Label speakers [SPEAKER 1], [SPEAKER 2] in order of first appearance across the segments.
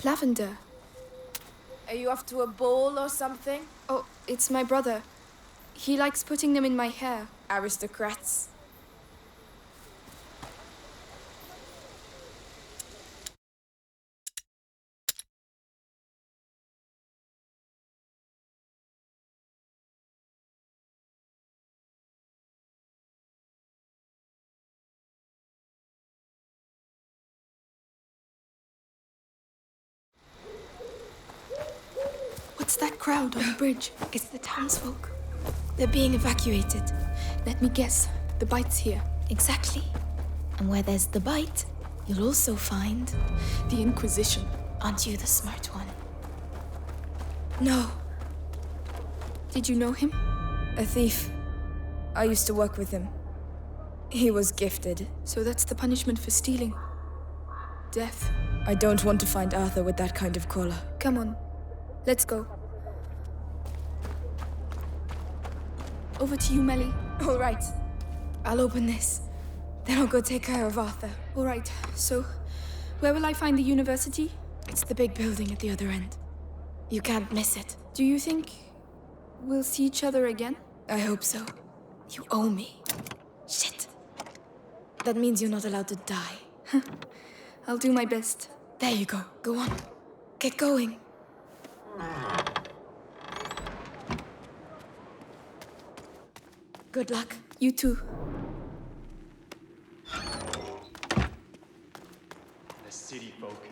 [SPEAKER 1] Lavender.
[SPEAKER 2] Are you off to a ball or something?
[SPEAKER 1] Oh, it's my brother. He likes putting them in my hair.
[SPEAKER 2] Aristocrats.
[SPEAKER 1] What's that crowd on the bridge? It's the townsfolk. They're being evacuated. Let me guess. The bite's here.
[SPEAKER 3] Exactly. And where there's the bite, you'll also find
[SPEAKER 1] the Inquisition.
[SPEAKER 3] Aren't you the smart one?
[SPEAKER 1] No. Did you know him?
[SPEAKER 2] A thief. I used to work with him. He was gifted.
[SPEAKER 1] So that's the punishment for stealing. Death.
[SPEAKER 2] I don't want to find Arthur with that kind of collar.
[SPEAKER 1] Come on. Let's go. Over to you, Melly.
[SPEAKER 2] All right. I'll open this. Then I'll go take care of Arthur.
[SPEAKER 1] All right. So, where will I find the university?
[SPEAKER 2] It's the big building at the other end. You can't miss it.
[SPEAKER 1] Do you think we'll see each other again?
[SPEAKER 2] I hope so. You owe me. Shit. That means you're not allowed to die.
[SPEAKER 1] I'll do my best.
[SPEAKER 2] There you go. Go on. Get going. Good luck.
[SPEAKER 1] You too.
[SPEAKER 4] The city folk.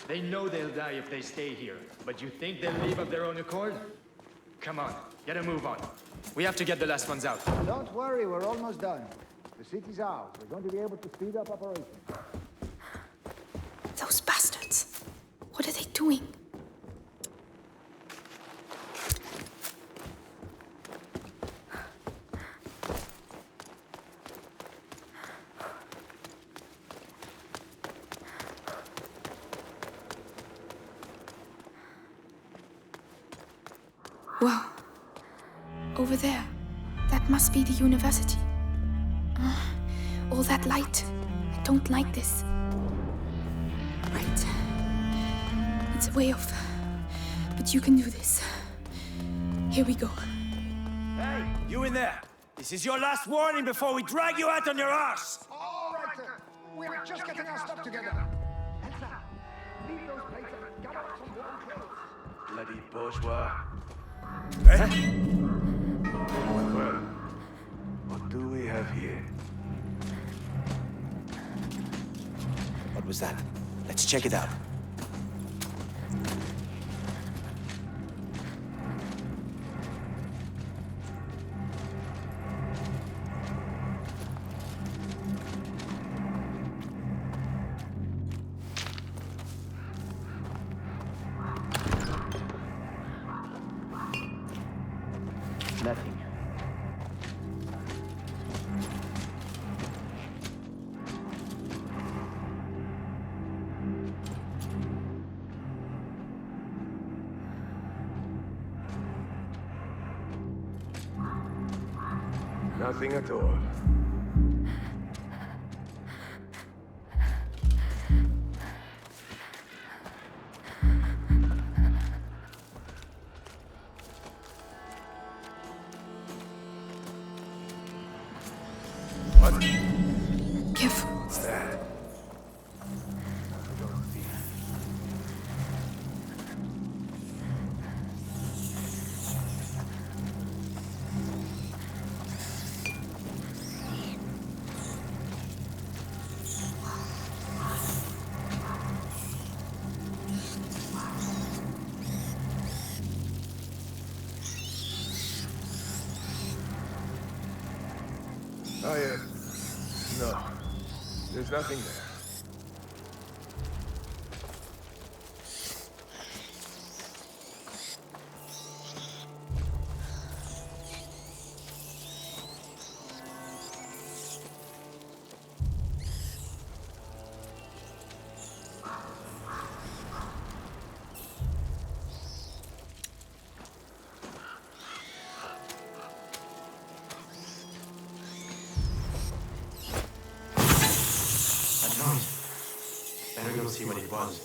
[SPEAKER 4] They know they'll die if they stay here. But you think they'll leave of their own accord? Come on, get a move on. We have to get the last ones out.
[SPEAKER 5] Don't worry, we're almost done. The city's out. We're going to be able to speed up operations.
[SPEAKER 1] Those bastards. What are they doing? Wow. Over there. That must be the university. All that light. I don't like this. Right. It's a way off. But you can do this. Here we go.
[SPEAKER 6] Hey, you in there! This is your last warning before we drag you out on your arse!
[SPEAKER 5] All right, sir. We're just getting our stuff together. Elsa, leave those plates and gather up some warm clothes.
[SPEAKER 6] Bloody bourgeois.
[SPEAKER 7] Well, what do we have here?
[SPEAKER 6] What was that? Let's check it out.
[SPEAKER 5] Nothing.
[SPEAKER 7] Nothing at all. What?
[SPEAKER 1] Careful.
[SPEAKER 7] What's that? No. There's nothing there.
[SPEAKER 6] Better go see what it was.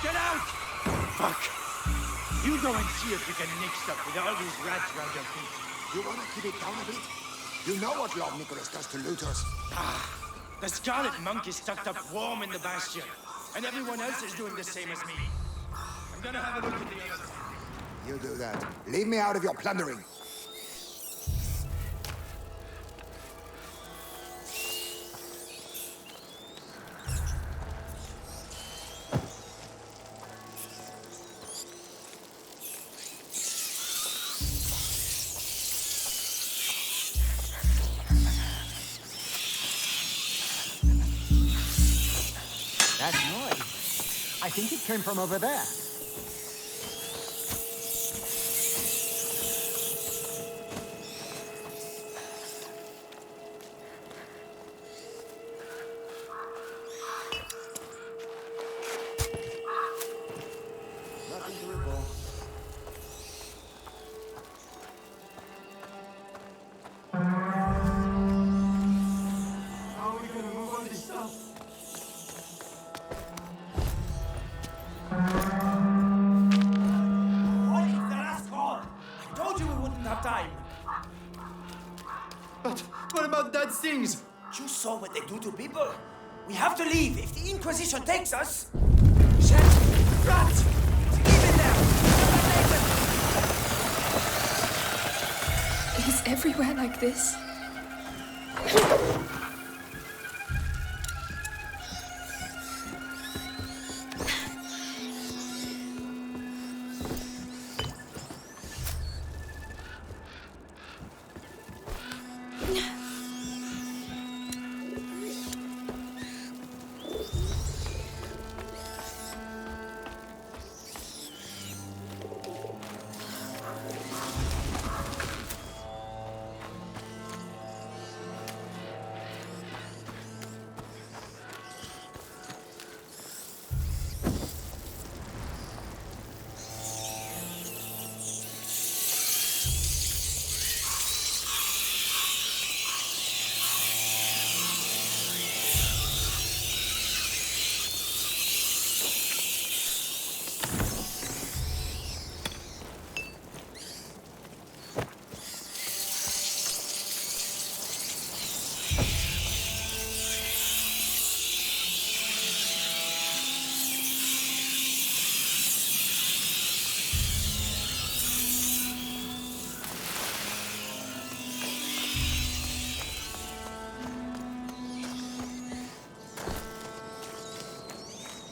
[SPEAKER 6] Get out!
[SPEAKER 4] Fuck! You go and see if you can nick stuff with all these rats around your feet.
[SPEAKER 5] You wanna keep it down a bit? You know what Lord Nicholas does to looters.
[SPEAKER 4] The Scarlet Monk is tucked up warm in the bastion, and everyone else is doing the same as me. I'm gonna have a look at the others.
[SPEAKER 5] You do that. Leave me out of your plundering.
[SPEAKER 8] That noise. I think it came from over there. Nothing to report.
[SPEAKER 6] How are we gonna move on this stuff? What is the last call? I told you we wouldn't have time.
[SPEAKER 4] But what about dead things?
[SPEAKER 6] You saw what they do to people. We have to leave if the Inquisition takes us. Shit! Rats! Leave it there!
[SPEAKER 1] It is everywhere like this.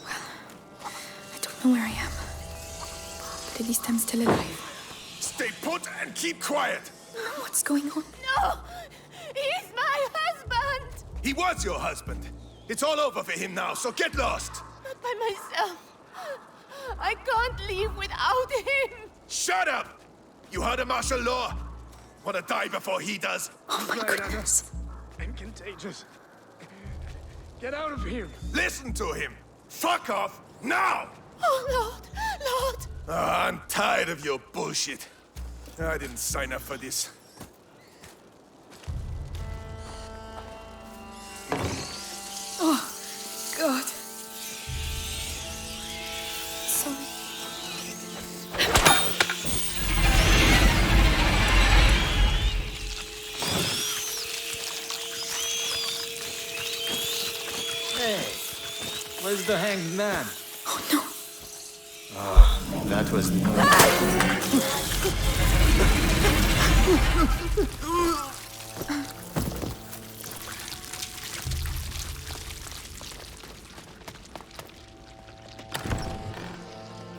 [SPEAKER 1] I don't know where I am. But at least I'm still alive.
[SPEAKER 7] Stay put and keep quiet.
[SPEAKER 1] What's going on?
[SPEAKER 2] No! He's my husband!
[SPEAKER 7] He was your husband. It's all over for him now, so get lost.
[SPEAKER 2] Not by myself. I can't leave without him.
[SPEAKER 7] Shut up! You heard of martial law? Want to die before he does?
[SPEAKER 1] Oh my goodness.
[SPEAKER 4] And contagious. Get out of here.
[SPEAKER 7] Listen to him. Fuck off now!
[SPEAKER 2] Oh, Lord!
[SPEAKER 7] I'm tired of your bullshit. I didn't sign up for this.
[SPEAKER 1] Oh, God. Sorry.
[SPEAKER 4] Hey, where's the hanged man?
[SPEAKER 1] Oh, no.
[SPEAKER 4] That was...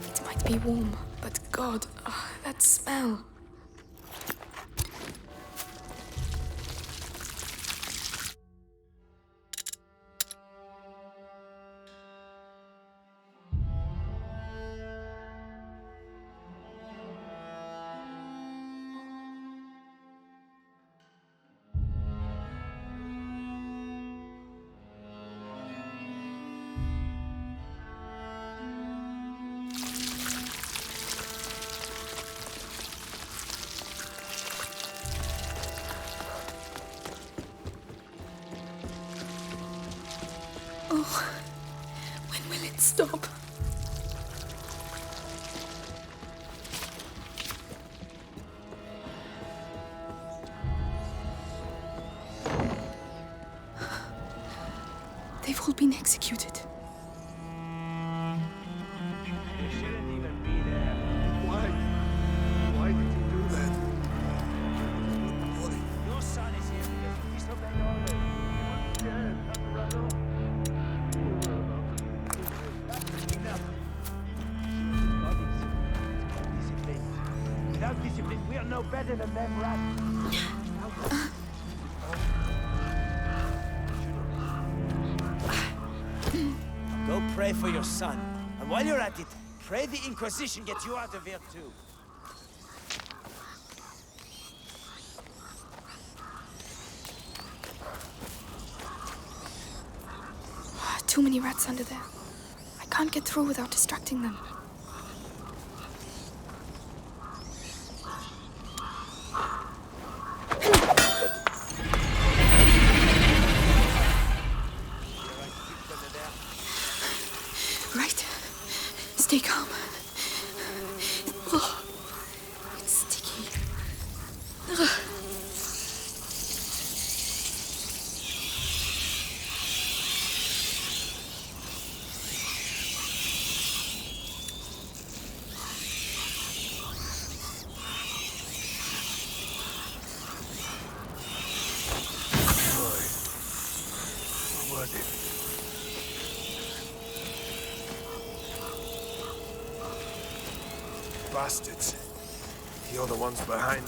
[SPEAKER 1] It might be warm, but God, that smell. Oh, when will it stop? all been executed.
[SPEAKER 9] You shouldn't even be there. Why? Why did you do that? Your son is here because he disobeyed orders. He was scared and ran off. Enough. Discipline. Without discipline, we are no better than them rats. Go pray for your son. And while you're at it, pray the Inquisition gets you out of here too.
[SPEAKER 1] Too many rats under there. I can't get through without distracting them. Right. Stay calm. Oh, it's sticky. Ugh.
[SPEAKER 7] Bastards. You're the ones behind.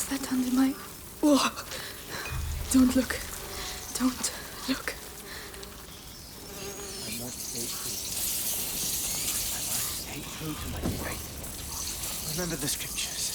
[SPEAKER 1] That under my... Whoa! Don't look. Don't look.
[SPEAKER 9] I must stay true. I must stay true to my faith. Remember the scriptures.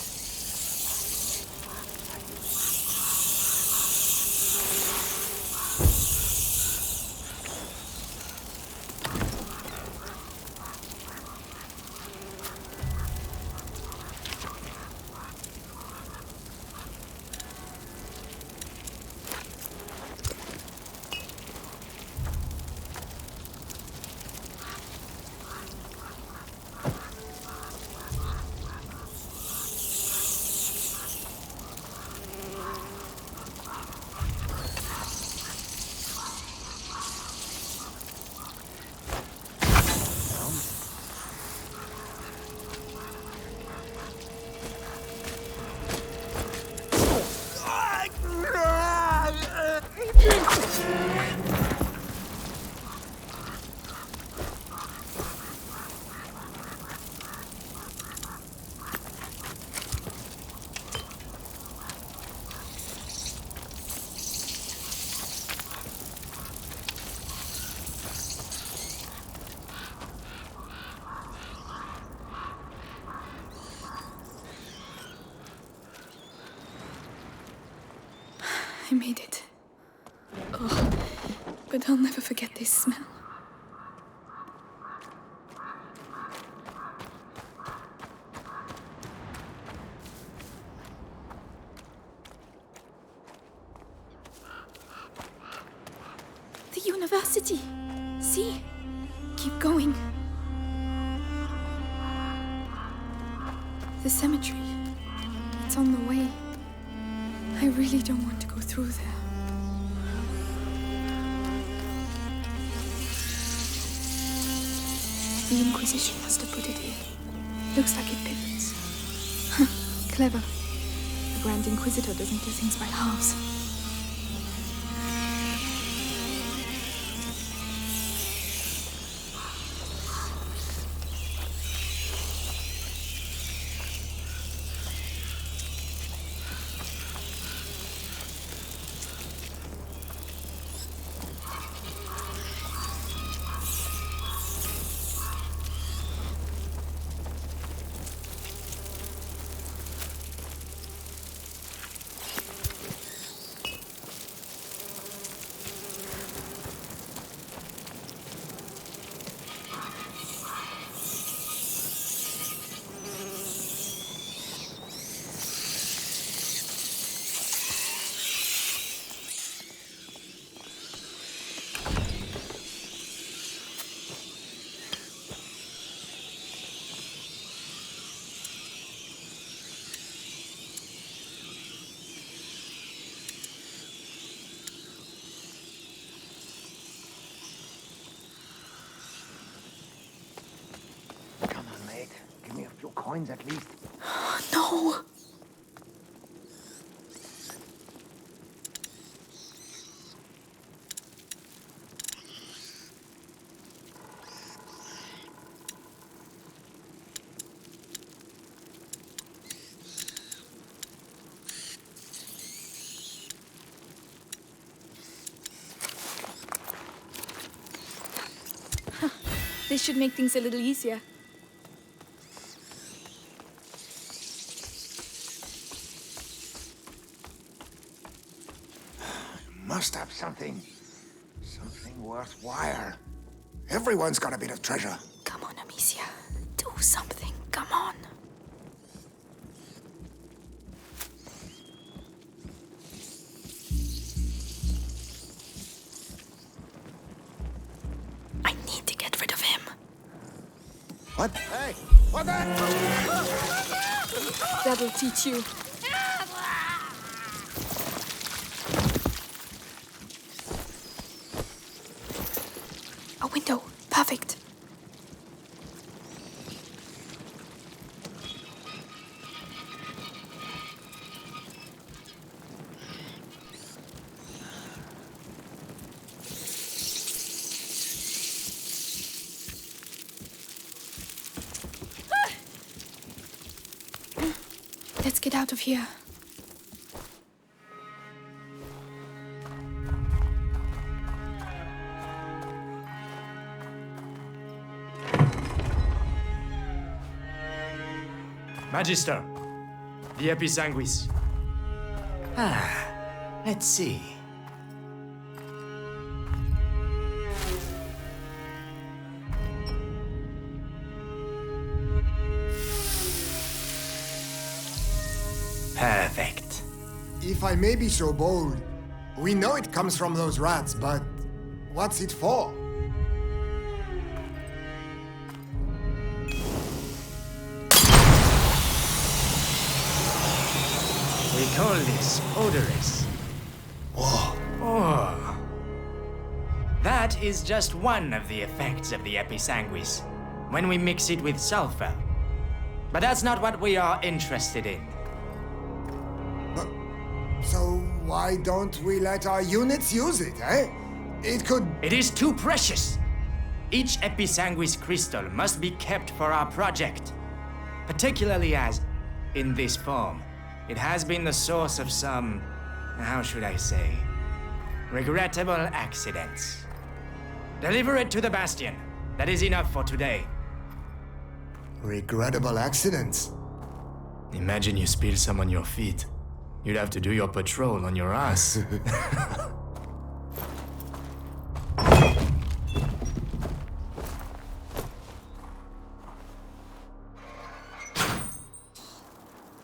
[SPEAKER 1] I made it. Oh, but I'll never forget this smell. The university. See? Keep going. The cemetery. It's on the way. I really don't want to go through there. The Inquisition must have put it here. Looks like it pivots. Clever. Grand Inquisitor doesn't do things by halves.
[SPEAKER 5] Come on, mate. Give me a few coins at least.
[SPEAKER 1] No! This should make things a little easier.
[SPEAKER 5] Must have something worthwhile. Everyone's got a bit of treasure.
[SPEAKER 1] Come on, Amicia. Do something. Come on. I need to get rid of him.
[SPEAKER 5] What? Hey! What the?
[SPEAKER 1] That'll teach you. A window. Perfect. Let's get out of here.
[SPEAKER 4] Magister, the Episanguis.
[SPEAKER 9] Let's see. Perfect.
[SPEAKER 5] If I may be so bold, we know it comes from those rats, but what's it for?
[SPEAKER 4] We call this odorous.
[SPEAKER 5] Whoa.
[SPEAKER 4] Oh. That is just one of the effects of the Episanguis, when we mix it with sulfur. But that's not what we are interested in.
[SPEAKER 5] So why don't we let our units use it, eh? It could...
[SPEAKER 4] It is too precious. Each Episanguis crystal must be kept for our project. Particularly as, in this form, it has been the source of some, how should I say, regrettable accidents. Deliver it to the Bastion. That is enough for today.
[SPEAKER 5] Regrettable accidents?
[SPEAKER 4] Imagine you spill some on your feet. You'd have to do your patrol on your ass.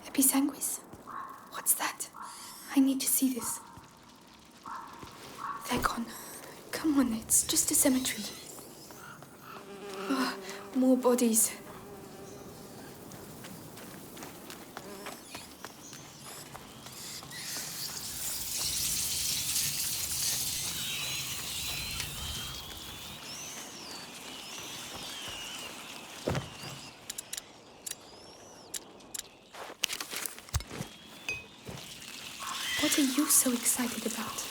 [SPEAKER 1] Episanguis? What's that? I need to see this. They're gone. Come on, it's just a cemetery. Ah, more bodies. What are you so excited about?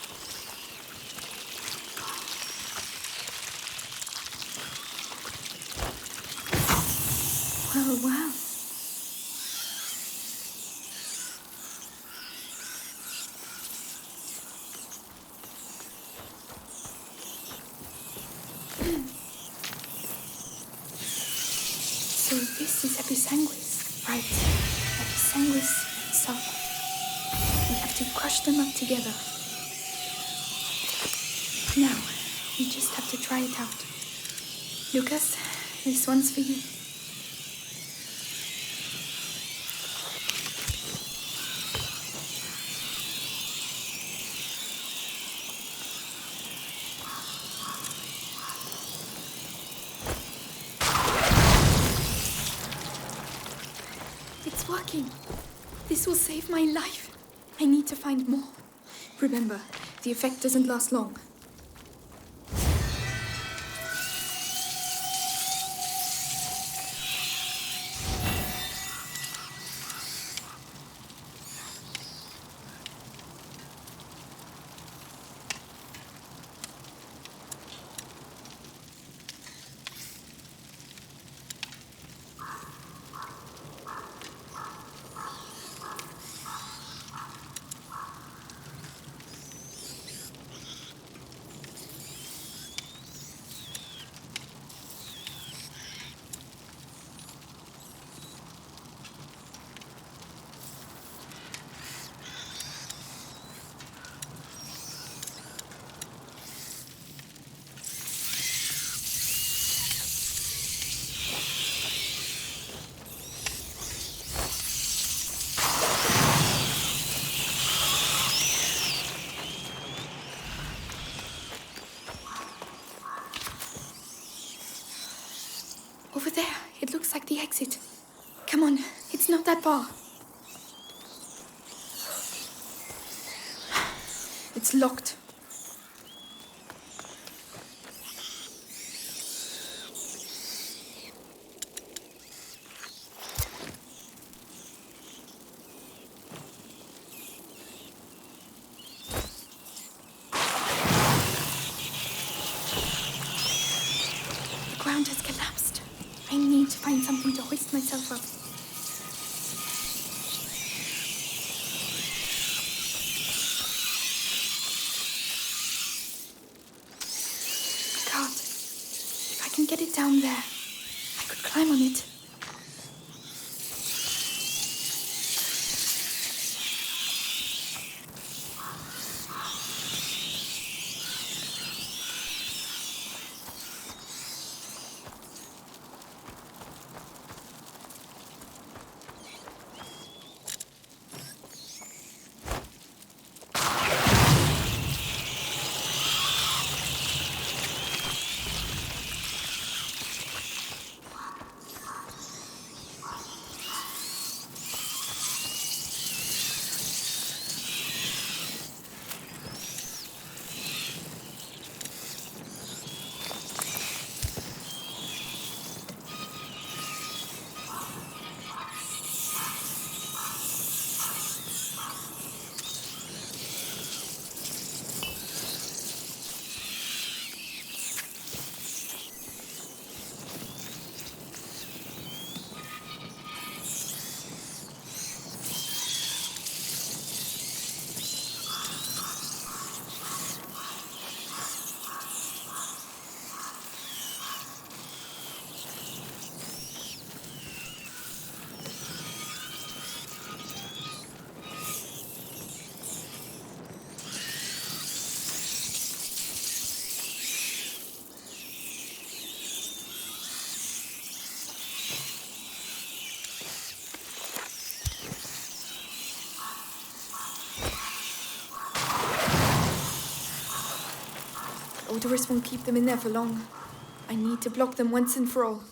[SPEAKER 1] Well, well. So this is Episanguis, right? Episanguis and sulfur. We have to crush them up together. Now, we just have to try it out. Lucas, this one's for you. It's working. This will save my life. I need to find more. Remember, the effect doesn't last long. Over there, it looks like the exit. Come on, it's not that far. It's locked. The ground has collapsed. I need to find something to hoist myself up. A cart. If I can get it down there, I could climb on it. Odorous won't keep them in there for long. I need to block them once and for all.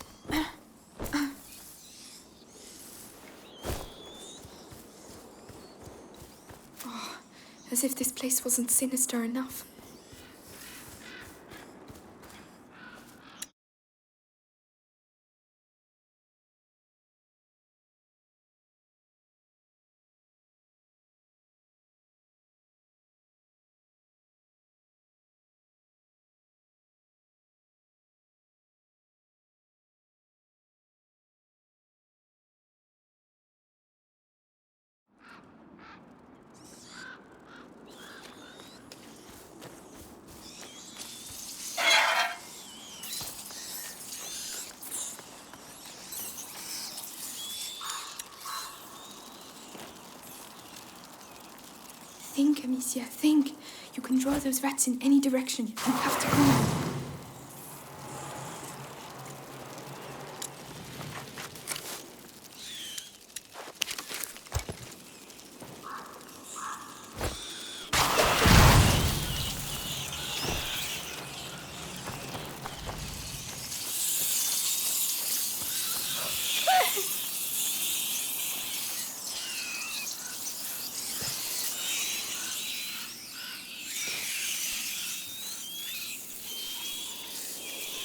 [SPEAKER 1] Oh, as if this place wasn't sinister enough. Think, Amicia, think. You can draw those rats in any direction. You have to go.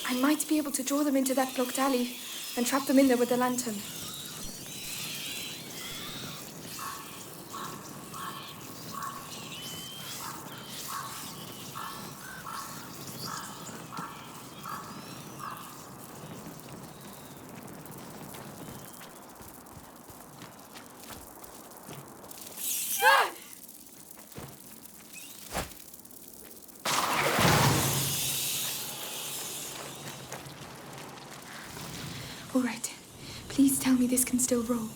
[SPEAKER 1] I might be able to draw them into that blocked alley and trap them in there with the lantern. All right. Please tell me this can still roll.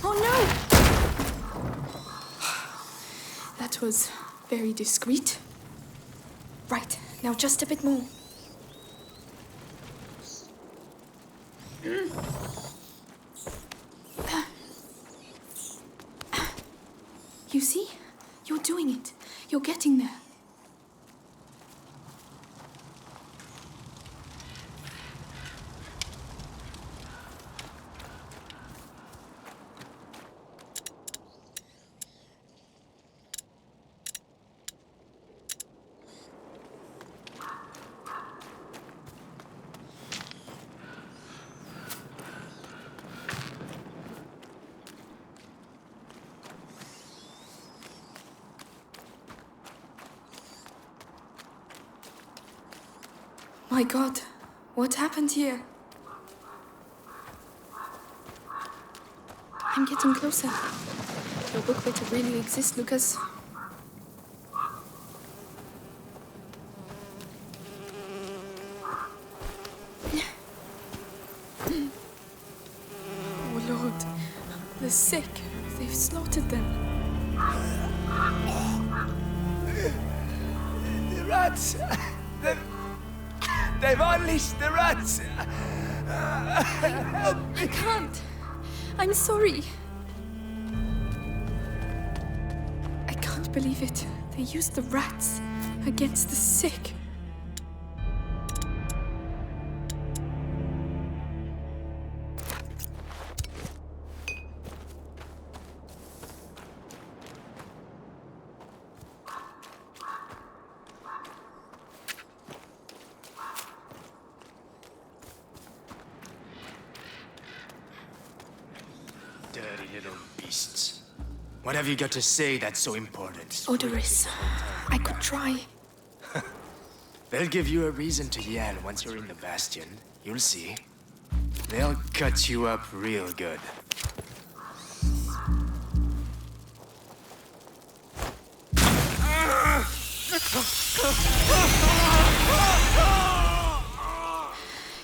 [SPEAKER 1] Oh no! That was very discreet. Right, now just a bit more. You see? You're doing it. You're getting there. My God, what happened here? I'm getting closer. Your book better really exist, Lucas. Oh Lord, the sick. They've slaughtered them.
[SPEAKER 6] The rats! They've unleashed the rats! Help me!
[SPEAKER 1] I can't. I'm sorry. I can't believe it. They used the rats against the sick.
[SPEAKER 4] Dirty little beasts. What have you got to say that's so important?
[SPEAKER 1] Odorous. I could try.
[SPEAKER 4] They'll give you a reason to yell once you're in the bastion. You'll see. They'll cut you up real good.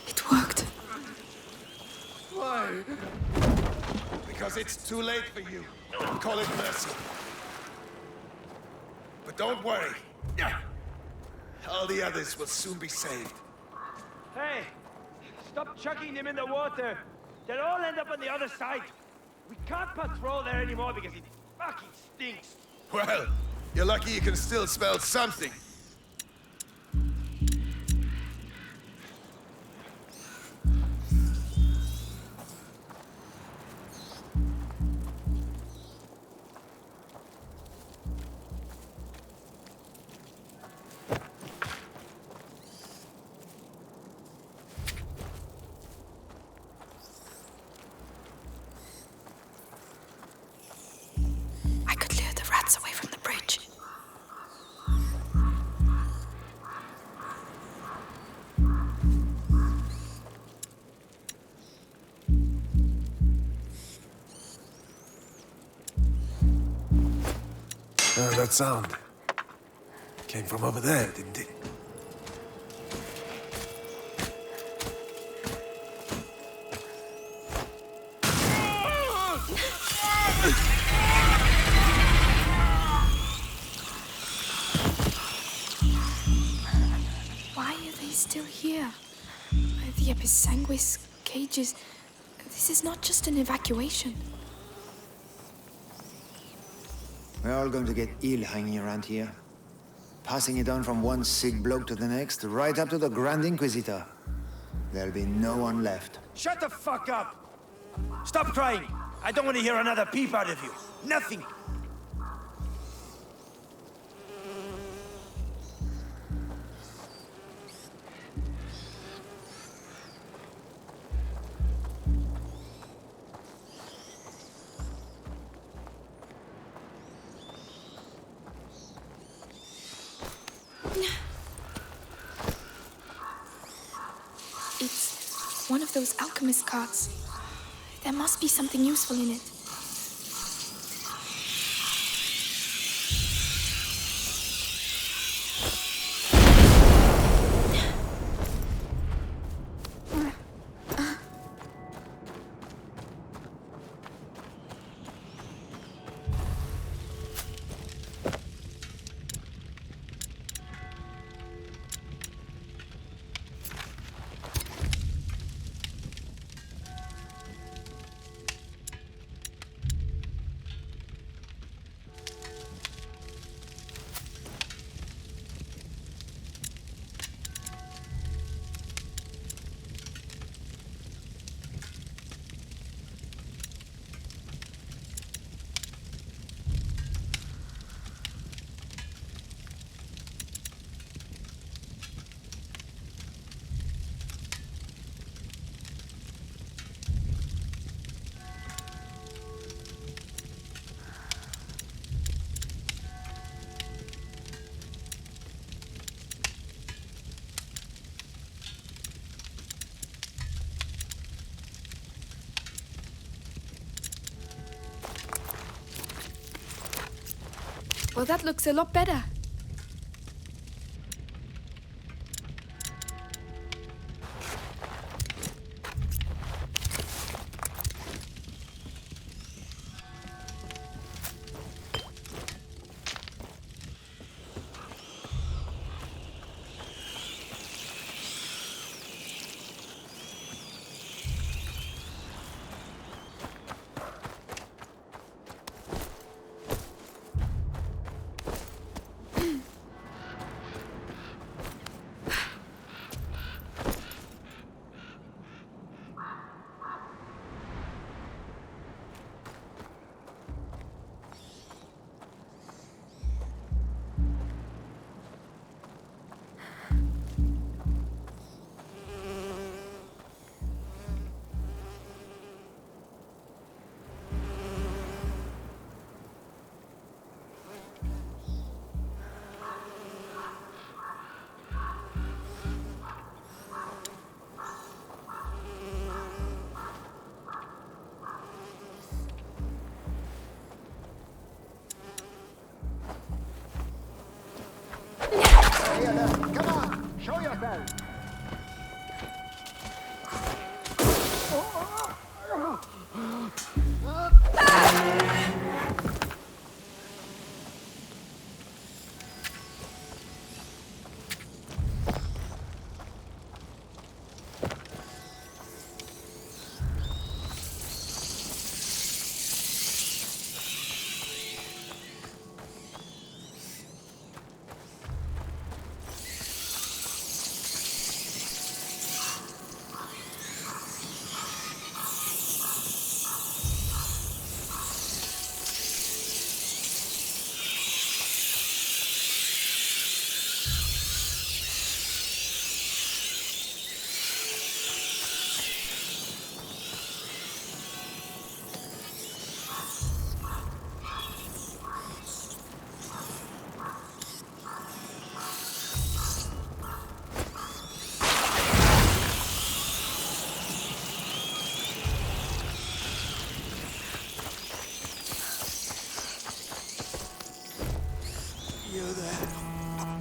[SPEAKER 1] It worked.
[SPEAKER 7] Why? Because it's too late for you. Call it mercy. But don't worry. All the others will soon be saved.
[SPEAKER 9] Hey! Stop chucking them in the water! They'll all end up on the other side! We can't patrol there anymore because it fucking stinks!
[SPEAKER 7] Well, you're lucky you can still smell something. that sound? Came from over there, didn't it?
[SPEAKER 1] Why are they still here? The episanguis cages. This is not just an evacuation.
[SPEAKER 5] We're all going to get ill hanging around here. Passing it on from one sick bloke to the next, right up to the Grand Inquisitor. There'll be no one left.
[SPEAKER 9] Shut the fuck up! Stop crying! I don't want to hear another peep out of you. Nothing!
[SPEAKER 1] It's one of those alchemist carts. There must be something useful in it. Well, that looks a lot better.
[SPEAKER 5] Come on, show yourself.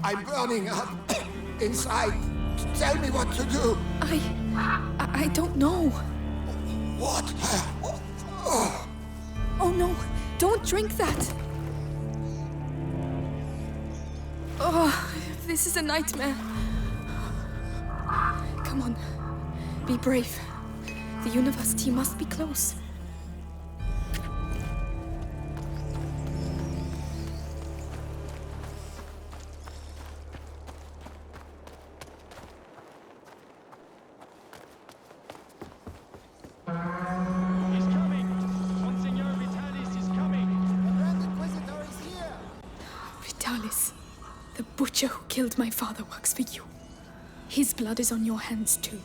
[SPEAKER 7] I'm burning up inside. Tell me what to do.
[SPEAKER 1] I don't know.
[SPEAKER 7] What?
[SPEAKER 1] Oh no, don't drink that. Oh, this is a nightmare. Come on, be brave. The university must be close. The butcher who killed my father works for you. His blood is on your hands too.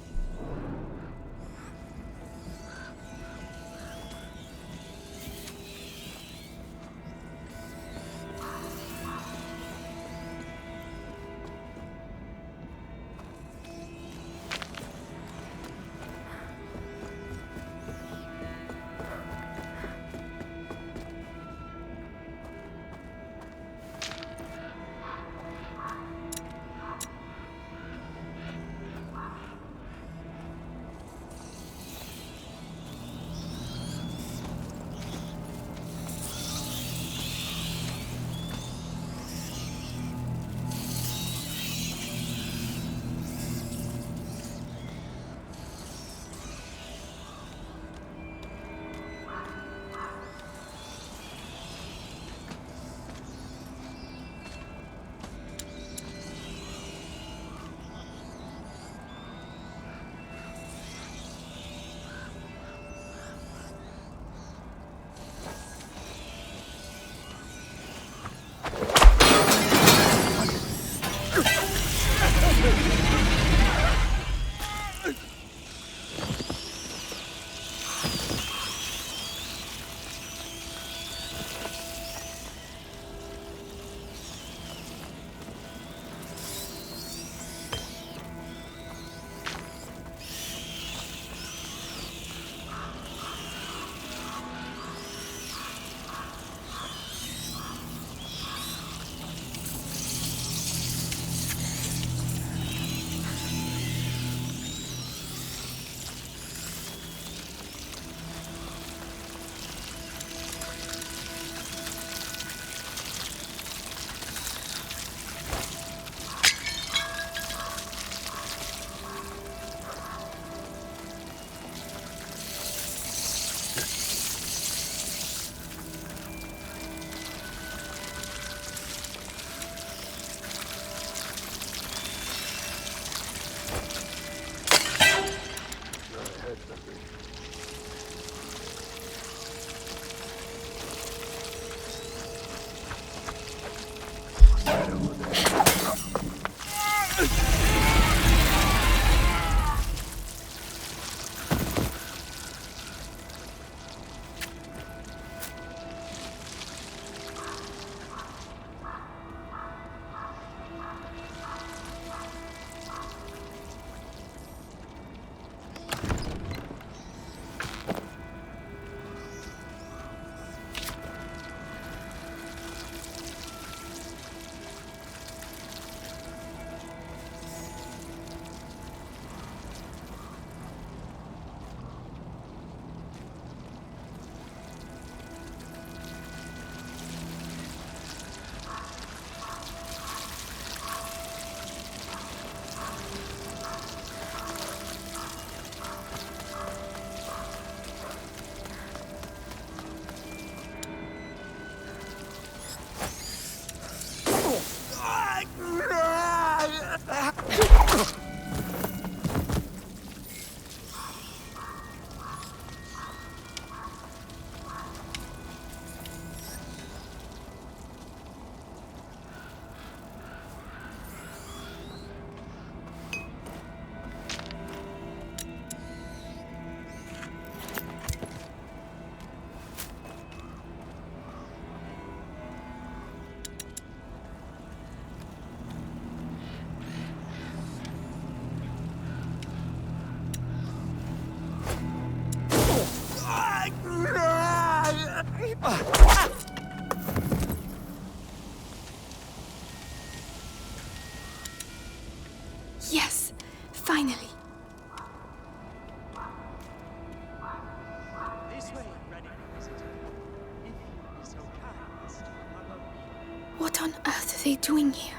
[SPEAKER 1] What on earth are they doing here?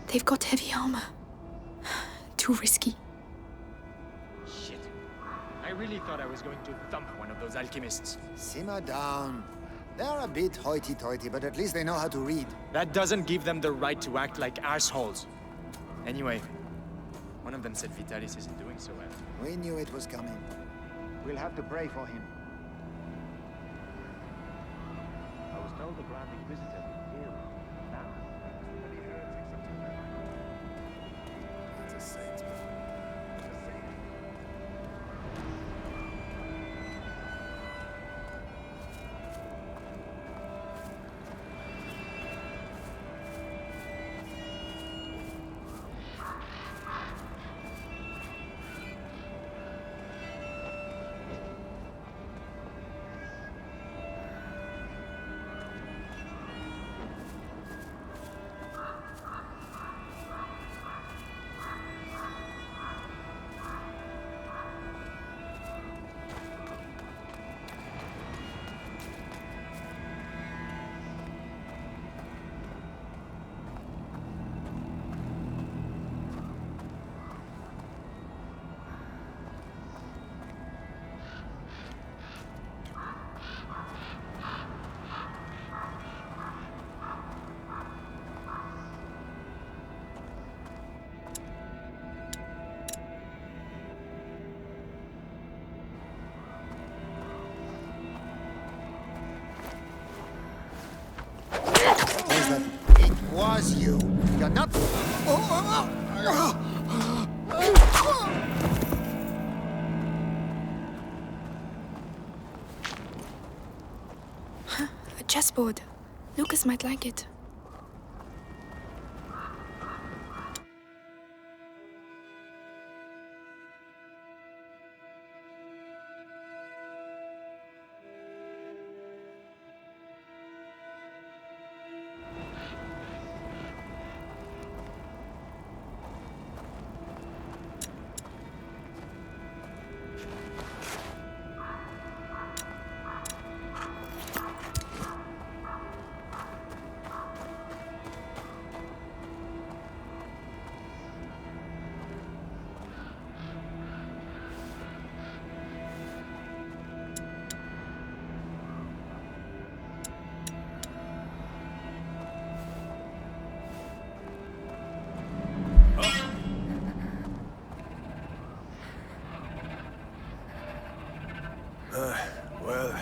[SPEAKER 1] They've got heavy armor. Too risky.
[SPEAKER 4] Shit. I really thought I was going to thump one of those alchemists.
[SPEAKER 5] Simmer down. They're a bit hoity-toity, but at least they know how to read.
[SPEAKER 4] That doesn't give them the right to act like assholes. Anyway, one of them said Vitalis isn't doing so well.
[SPEAKER 5] We knew it was coming. We'll have to pray for him.
[SPEAKER 9] I was told the Grand Inquisitor was ill. Now?
[SPEAKER 7] It's a saint.
[SPEAKER 5] It was you. You're not...
[SPEAKER 1] A chessboard. Lucas might like it.
[SPEAKER 7] Well...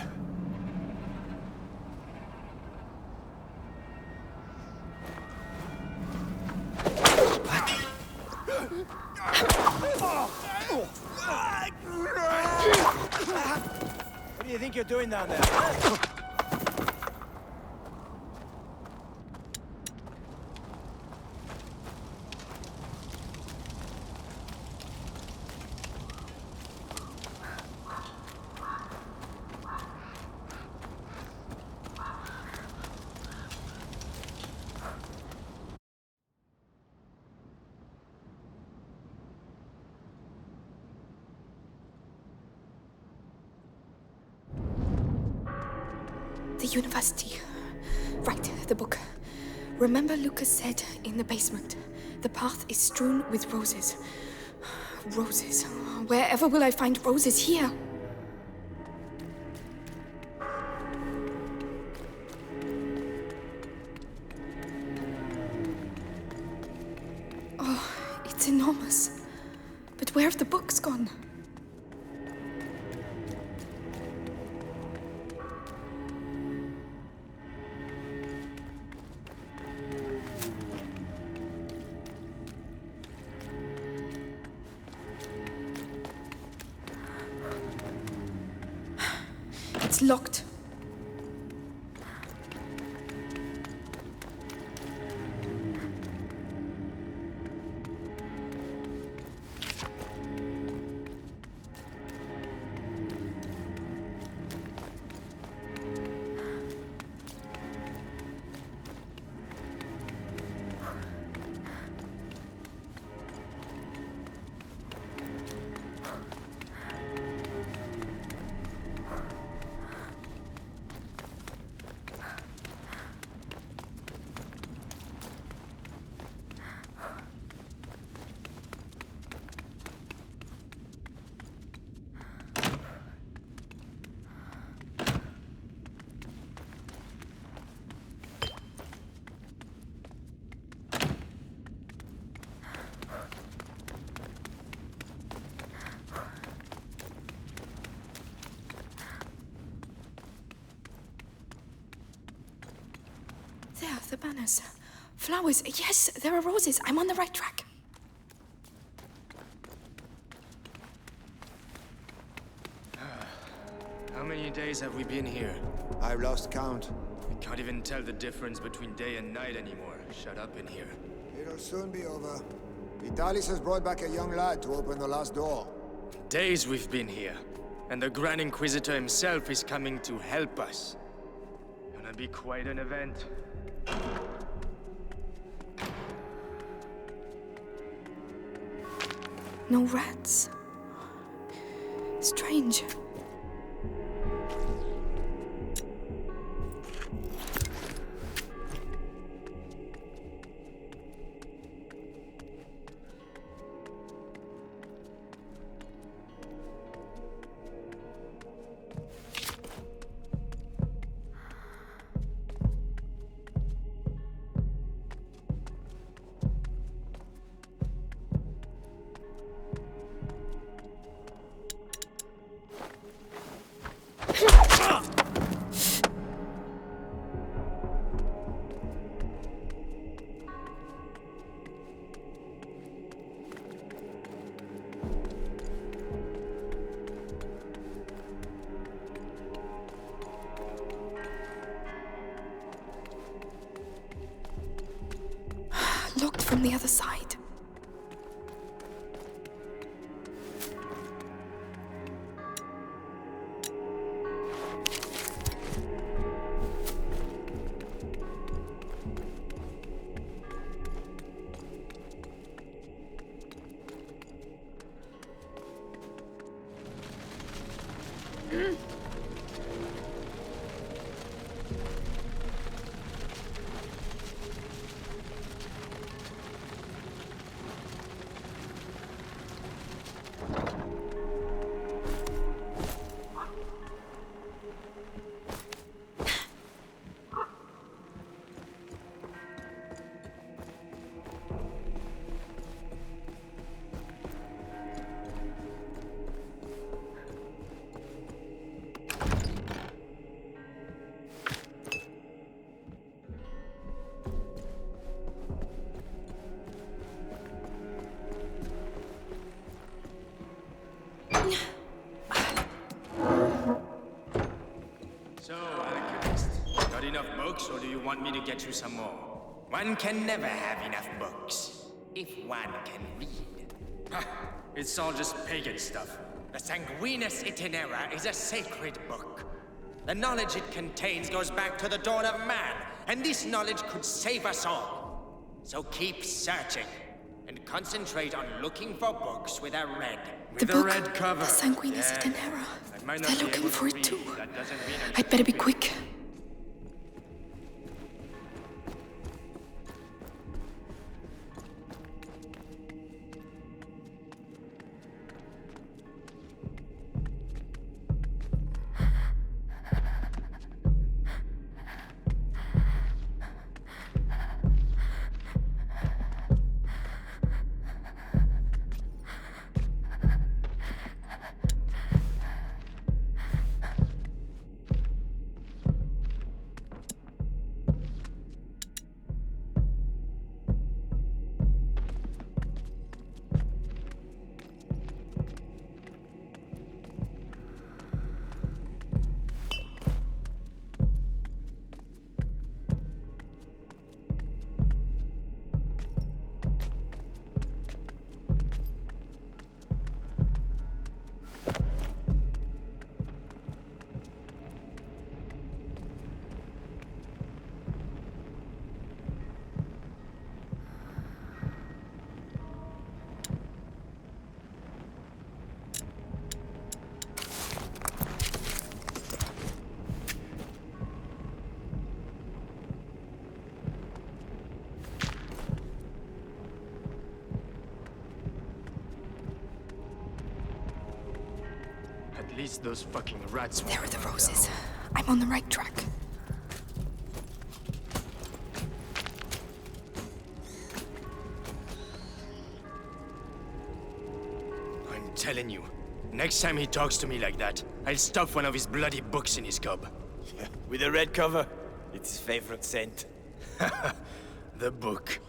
[SPEAKER 9] What do you think you're doing down there?
[SPEAKER 1] The university. Right, the book. Remember Lucas said in the basement, the path is strewn with roses. Roses. Wherever will I find roses here? Oh, it's enormous. But where have the books gone? It's locked. the banners. Flowers. Yes, there are roses. I'm on the right track.
[SPEAKER 4] How many days have we been here?
[SPEAKER 5] I've lost count.
[SPEAKER 4] We can't even tell the difference between day and night anymore. Shut up in here.
[SPEAKER 5] It'll soon be over. Vitalis has brought back a young lad to open the last door.
[SPEAKER 4] Days we've been here. And the Grand Inquisitor himself is coming to help us. Gonna be quite an event.
[SPEAKER 1] No rats. Strange. Locked from the other side.
[SPEAKER 4] So, Alchemist, got enough books, or do you want me to get you some more? One can never have enough books, if one can read. Ha! It's all just pagan stuff. The Sanguinus Itinera is a sacred book. The knowledge it contains goes back to the dawn of man, and this knowledge could save us all. So keep searching, and concentrate on looking for books with a red.
[SPEAKER 1] The
[SPEAKER 4] With a
[SPEAKER 1] book,
[SPEAKER 4] red cover.
[SPEAKER 1] the Sanguinus
[SPEAKER 4] Yeah.
[SPEAKER 1] Itinera.
[SPEAKER 4] I might not
[SPEAKER 1] They're
[SPEAKER 4] be
[SPEAKER 1] looking
[SPEAKER 4] able
[SPEAKER 1] for
[SPEAKER 4] to
[SPEAKER 1] it too.
[SPEAKER 4] read. That doesn't mean I'm
[SPEAKER 1] I'd better be quick.
[SPEAKER 4] At least those fucking rats.
[SPEAKER 1] There are the roses. I'm on the right track.
[SPEAKER 4] I'm telling you, next time he talks to me like that, I'll stuff one of his bloody books in his gob.
[SPEAKER 6] With a red cover. It's his favorite scent.
[SPEAKER 4] The book.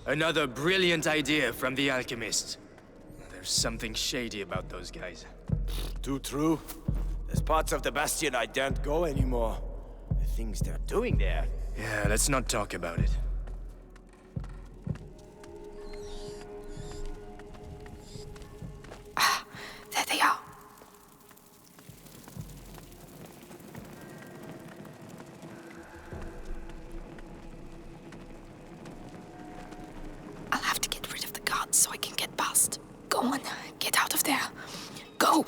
[SPEAKER 4] Another brilliant idea from the alchemist. There's something shady about those guys.
[SPEAKER 9] Too true. There's parts of the Bastion I daren't go anymore. The things they're doing there.
[SPEAKER 4] Yeah, let's not talk about it.
[SPEAKER 1] There they are. I'll have to get rid of the guards so I can get past. Go on, get out of there. Go!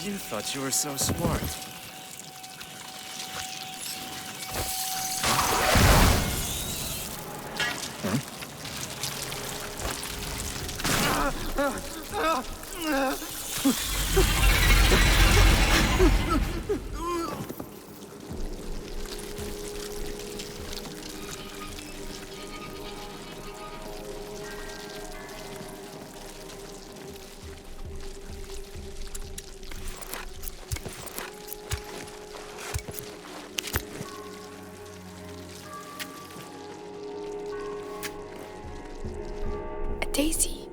[SPEAKER 4] You thought you were so smart.
[SPEAKER 1] Daisy,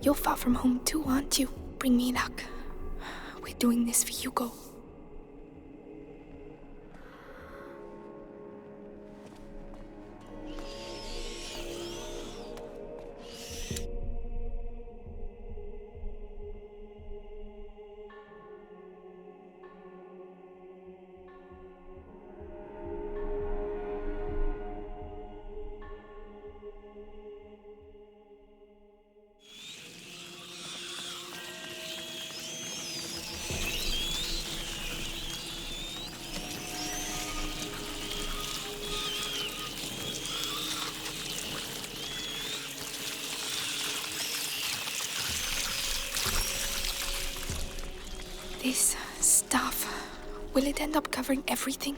[SPEAKER 1] you're far from home too, aren't you? Bring me luck. We're doing this for Hugo. This stuff, will it end up covering everything?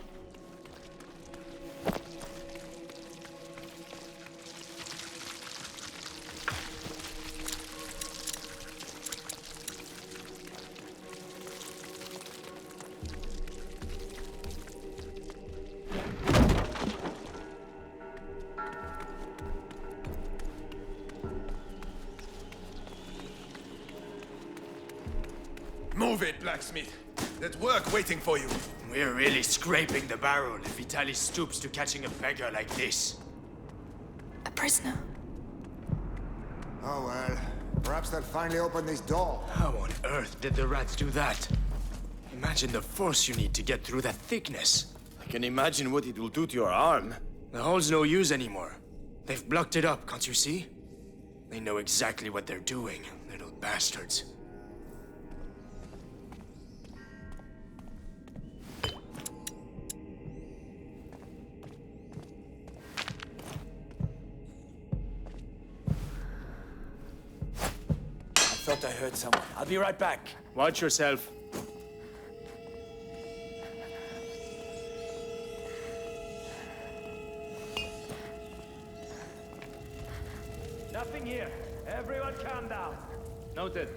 [SPEAKER 7] Move it, blacksmith. There's work waiting for you.
[SPEAKER 4] We're really scraping the barrel if Vitaly stoops to catching a beggar like this.
[SPEAKER 1] A prisoner.
[SPEAKER 5] Oh well, perhaps they'll finally open this door.
[SPEAKER 4] How on earth did the rats do that? Imagine the force you need to get through that thickness.
[SPEAKER 9] I can imagine what it will do to your arm.
[SPEAKER 4] The hole's no use anymore. They've blocked it up, can't you see? They know exactly what they're doing, little bastards.
[SPEAKER 9] I thought I heard someone. I'll be right back.
[SPEAKER 4] Watch yourself.
[SPEAKER 9] Nothing here. Everyone calm down.
[SPEAKER 4] Noted.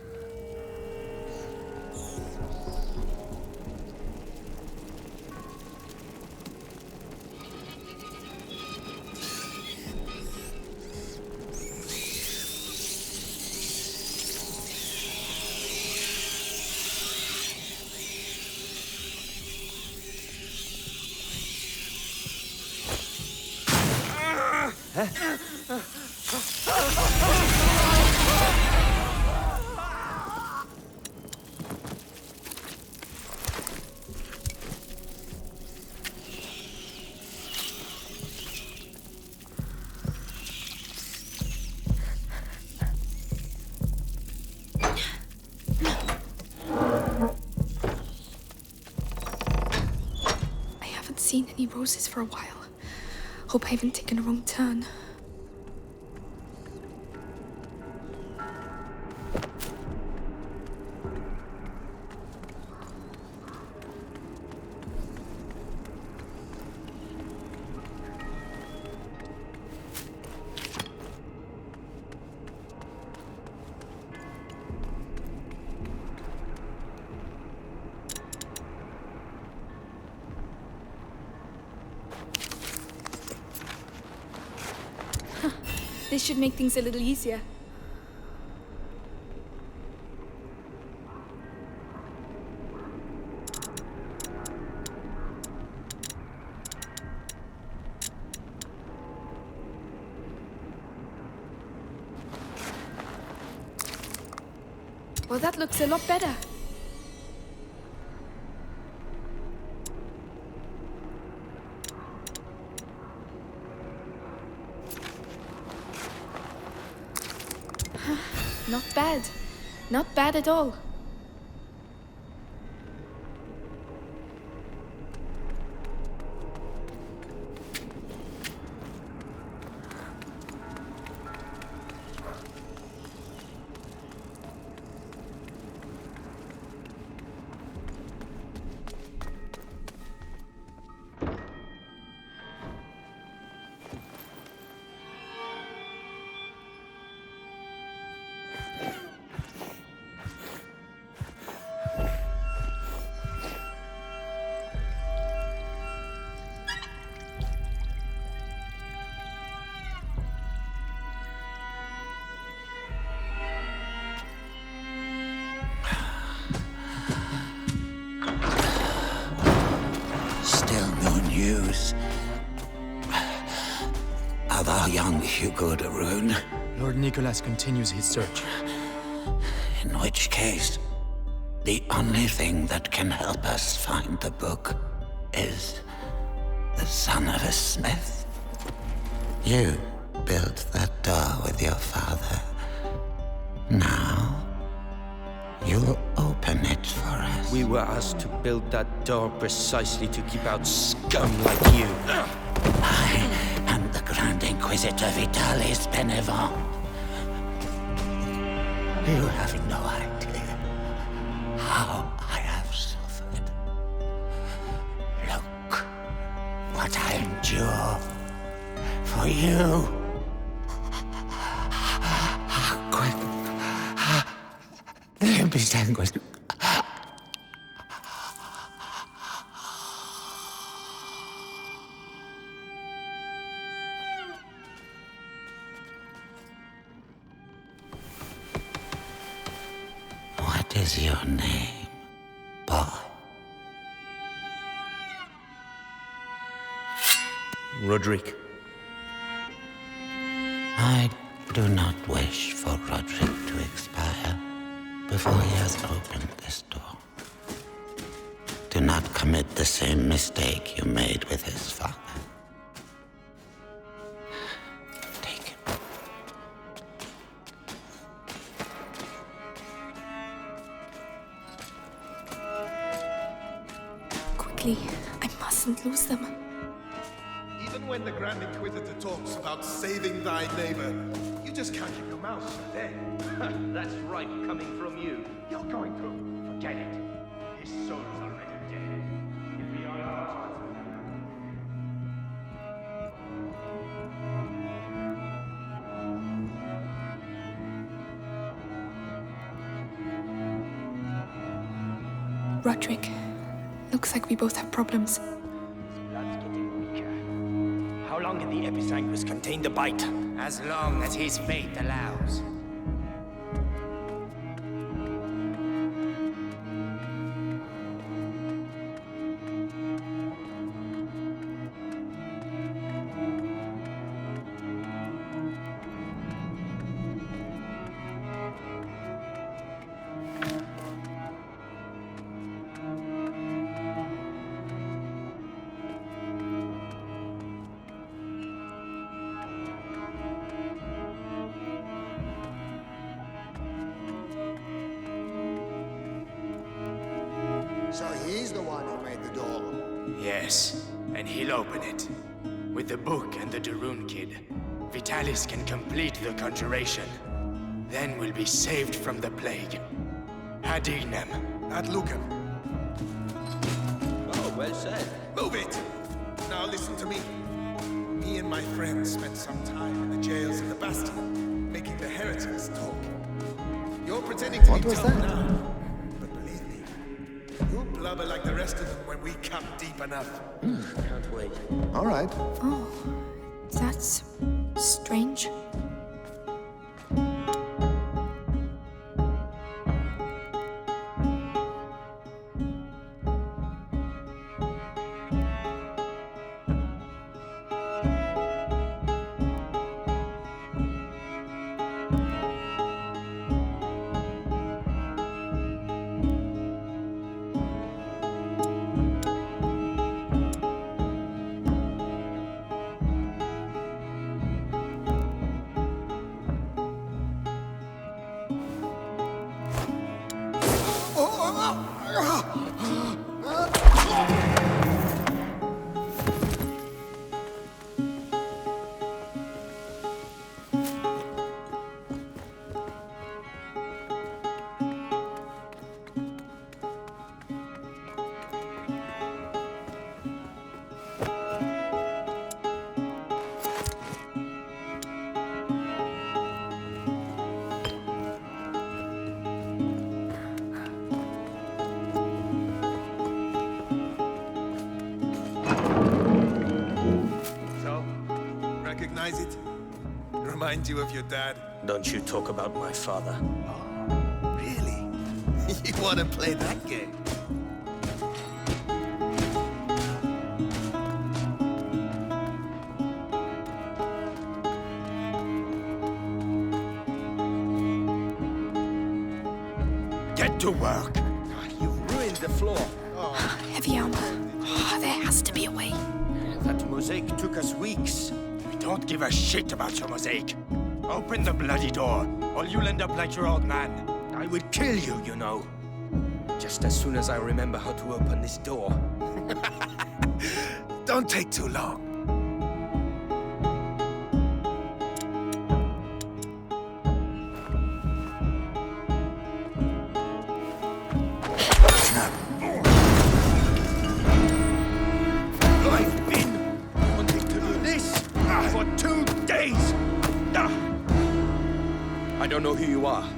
[SPEAKER 1] Seen any roses for a while. Hope I haven't taken a wrong turn. This should make things a little easier. Well, that looks a lot better. Not bad. Not bad at all.
[SPEAKER 10] Of our young Hugo de Rune.
[SPEAKER 4] Lord Nicholas continues his search.
[SPEAKER 10] In which case, the only thing that can help us find the book is the son of a smith. You built that door with your father. Now, you'll open it for us.
[SPEAKER 6] We were asked to build that door precisely to keep out scum like you.
[SPEAKER 10] I am the Grand Inquisitor Vitalis Benevent. You have no idea how I have suffered. Look what I endure for you. What is your name, boy?
[SPEAKER 6] Roderick.
[SPEAKER 10] I do not wish for Roderick to expire before he has opened this door. Do not commit the same mistake you made with his father. Take it.
[SPEAKER 1] Quickly, I mustn't lose them.
[SPEAKER 7] Even when the Grand Inquisitor talks about saving thy neighbor, you just can't keep your mouth shut, eh?
[SPEAKER 9] That's right, coming from you.
[SPEAKER 7] You're going to.
[SPEAKER 9] Forget it. His soul is already dead. If we are ours.
[SPEAKER 1] Roderick, looks like we both have problems.
[SPEAKER 9] Blood's getting weaker. How long can the episanguis contain the bite?
[SPEAKER 6] As long as his fate allows.
[SPEAKER 5] So he's the one who made the door.
[SPEAKER 4] Yes, and he'll open it. With the book and the de Rune kid, Vitalis can complete the conjuration. Then we'll be saved from the plague. Ad ignem.
[SPEAKER 7] Ad lucem.
[SPEAKER 6] Oh, well said.
[SPEAKER 7] Move it! Now listen to me. Me and my friends spent some time in the jails of the Bastion, making the heretics talk. You're pretending to
[SPEAKER 5] What
[SPEAKER 7] be
[SPEAKER 5] was
[SPEAKER 7] tough
[SPEAKER 5] that?
[SPEAKER 7] now, but believe me, you'll blubber like the rest of them when we come deep enough.
[SPEAKER 6] Can't wait.
[SPEAKER 5] All right.
[SPEAKER 1] Oh, that's strange.
[SPEAKER 7] Recognize it? Remind you of your dad?
[SPEAKER 11] Don't you talk about my father.
[SPEAKER 7] Really? You want to play that game?
[SPEAKER 9] Get to work! You've ruined the floor.
[SPEAKER 1] Heavy armor. There has to be a way.
[SPEAKER 9] That mosaic took us weeks. We don't give a shit about your mosaic. Open the bloody door, or you'll end up like your old man. I would kill you, you know. Just as soon as I remember how to open this door.
[SPEAKER 7] Don't take too long.
[SPEAKER 9] I've been wanting to do this for 2 days. I don't know who you are,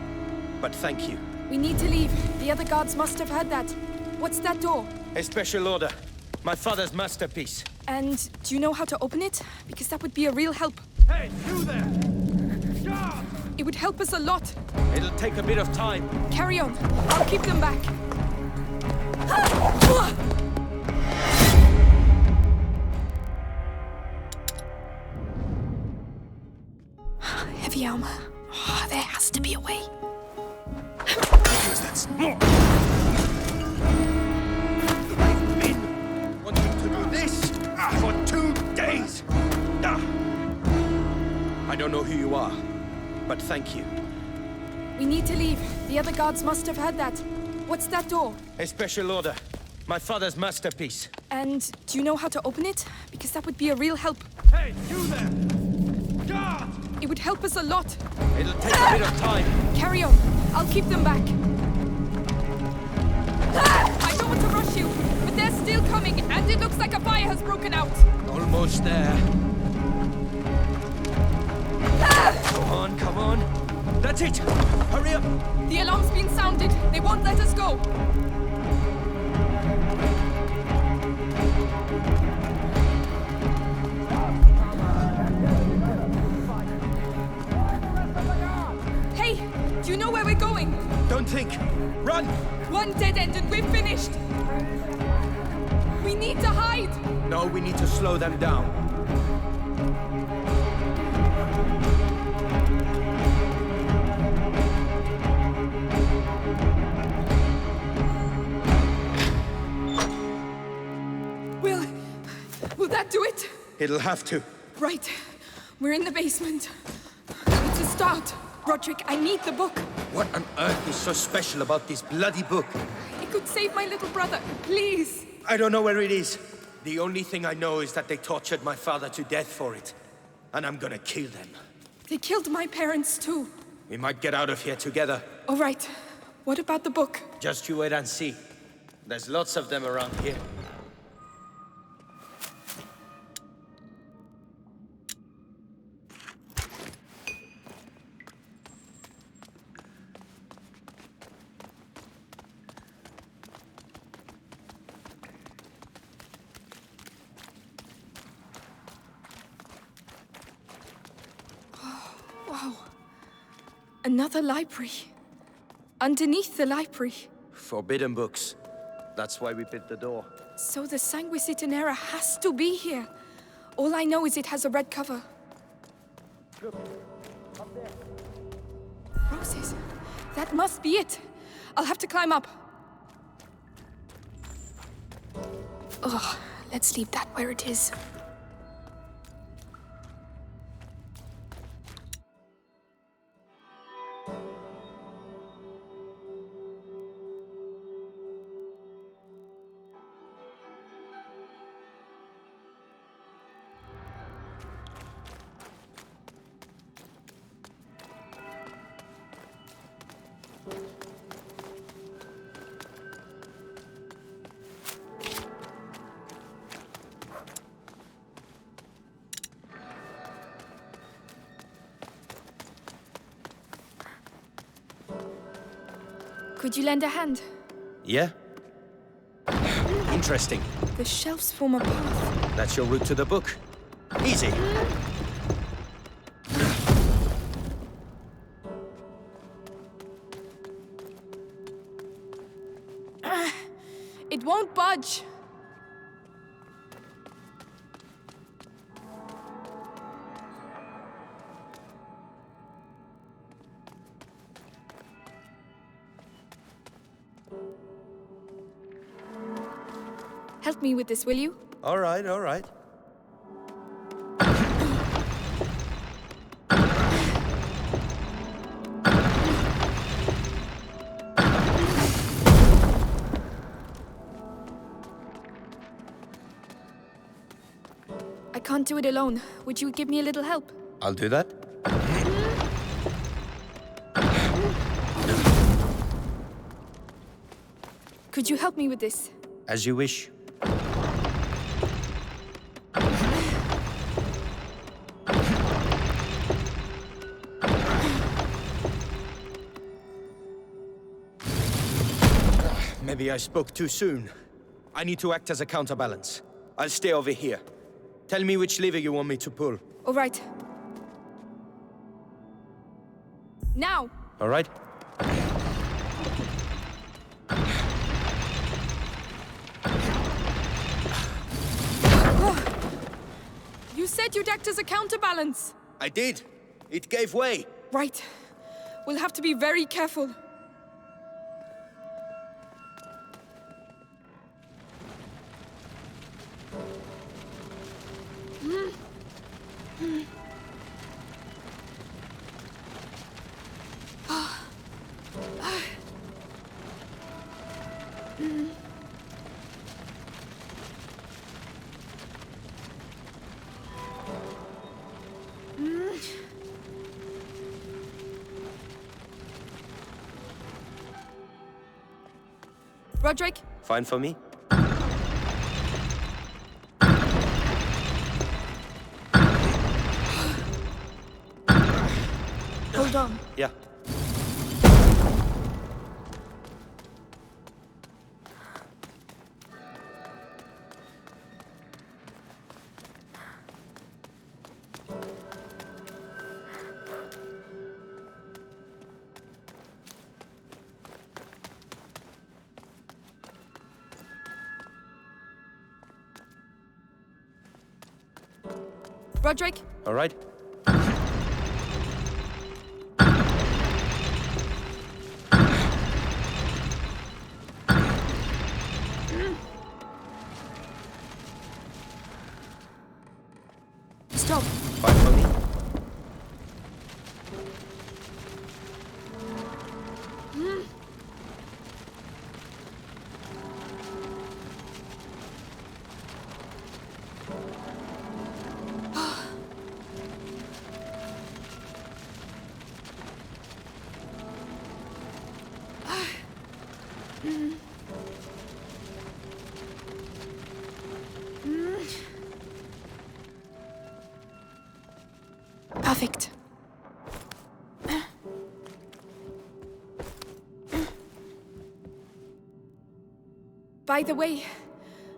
[SPEAKER 9] but thank you.
[SPEAKER 1] We need to leave. The other guards must have heard that. What's that door?
[SPEAKER 9] A special order. My father's masterpiece.
[SPEAKER 1] And do you know how to open it? Because that would be a real help.
[SPEAKER 9] Hey, you there! Guard!
[SPEAKER 1] It would help us a lot.
[SPEAKER 9] It'll take a bit of time.
[SPEAKER 1] Carry on. I'll keep them back. Heavy armor. There has to be a way.
[SPEAKER 7] Use that.
[SPEAKER 9] I've been wanting to do this for 2 days. I don't know who you are, but thank you.
[SPEAKER 1] We need to leave. The other guards must have heard that. What's that door?
[SPEAKER 9] A special order. My father's masterpiece.
[SPEAKER 1] And do you know how to open it? Because that would be a real help.
[SPEAKER 9] Hey, you there! Guard!
[SPEAKER 1] It would help us a lot.
[SPEAKER 9] It'll take a bit of time.
[SPEAKER 1] Carry on. I'll keep them back. I don't want to rush you, but they're still coming, and it looks like a fire has broken out.
[SPEAKER 9] Almost there. Come on, come on. That's it. Hurry up.
[SPEAKER 1] The alarm's been sounded. They won't let us go. Hey, do you know where we're going?
[SPEAKER 9] Don't think. Run!
[SPEAKER 1] One dead end and we're finished. We need to hide.
[SPEAKER 9] No, we need to slow them down.
[SPEAKER 1] Will that do it?
[SPEAKER 9] It'll have to.
[SPEAKER 1] Right. We're in the basement. It's a start. Roderick, I need the book.
[SPEAKER 9] What on earth is so special about this bloody book?
[SPEAKER 1] It could save my little brother. Please.
[SPEAKER 9] I don't know where it is. The only thing I know is that they tortured my father to death for it. And I'm gonna kill them.
[SPEAKER 1] They killed my parents too.
[SPEAKER 9] We might get out of here together.
[SPEAKER 1] All right. What about the book?
[SPEAKER 9] Just you wait and see. There's lots of them around here.
[SPEAKER 1] Wow. Another library. Underneath the library.
[SPEAKER 9] Forbidden books. That's why we bit the door.
[SPEAKER 1] So the Sanguisitanera has to be here. All I know is it has a red cover.
[SPEAKER 9] Look, up there.
[SPEAKER 1] Roses. That must be it. I'll have to climb up. Ugh, let's leave that where it is. Could you lend a hand?
[SPEAKER 9] Yeah? Interesting.
[SPEAKER 1] The shelves form a path.
[SPEAKER 9] That's your route to the book. Easy.
[SPEAKER 1] It won't budge. Help me with this, will you?
[SPEAKER 9] All right, all right.
[SPEAKER 1] I can't do it alone. Would you give me a little help?
[SPEAKER 9] I'll do that.
[SPEAKER 1] Could you help me with this?
[SPEAKER 9] As you wish. Maybe I spoke too soon. I need to act as a counterbalance. I'll stay over here. Tell me which lever you want me to pull.
[SPEAKER 1] All right. Now!
[SPEAKER 9] All right?
[SPEAKER 1] You said you'd act as a counterbalance.
[SPEAKER 9] I did. It gave way.
[SPEAKER 1] Right. We'll have to be very careful. Roderick?
[SPEAKER 9] Fine for me?
[SPEAKER 1] Hold on.
[SPEAKER 9] Yeah.
[SPEAKER 1] Roderick?
[SPEAKER 9] All right.
[SPEAKER 1] Stop.
[SPEAKER 9] Fine for me?
[SPEAKER 1] Perfect. By the way,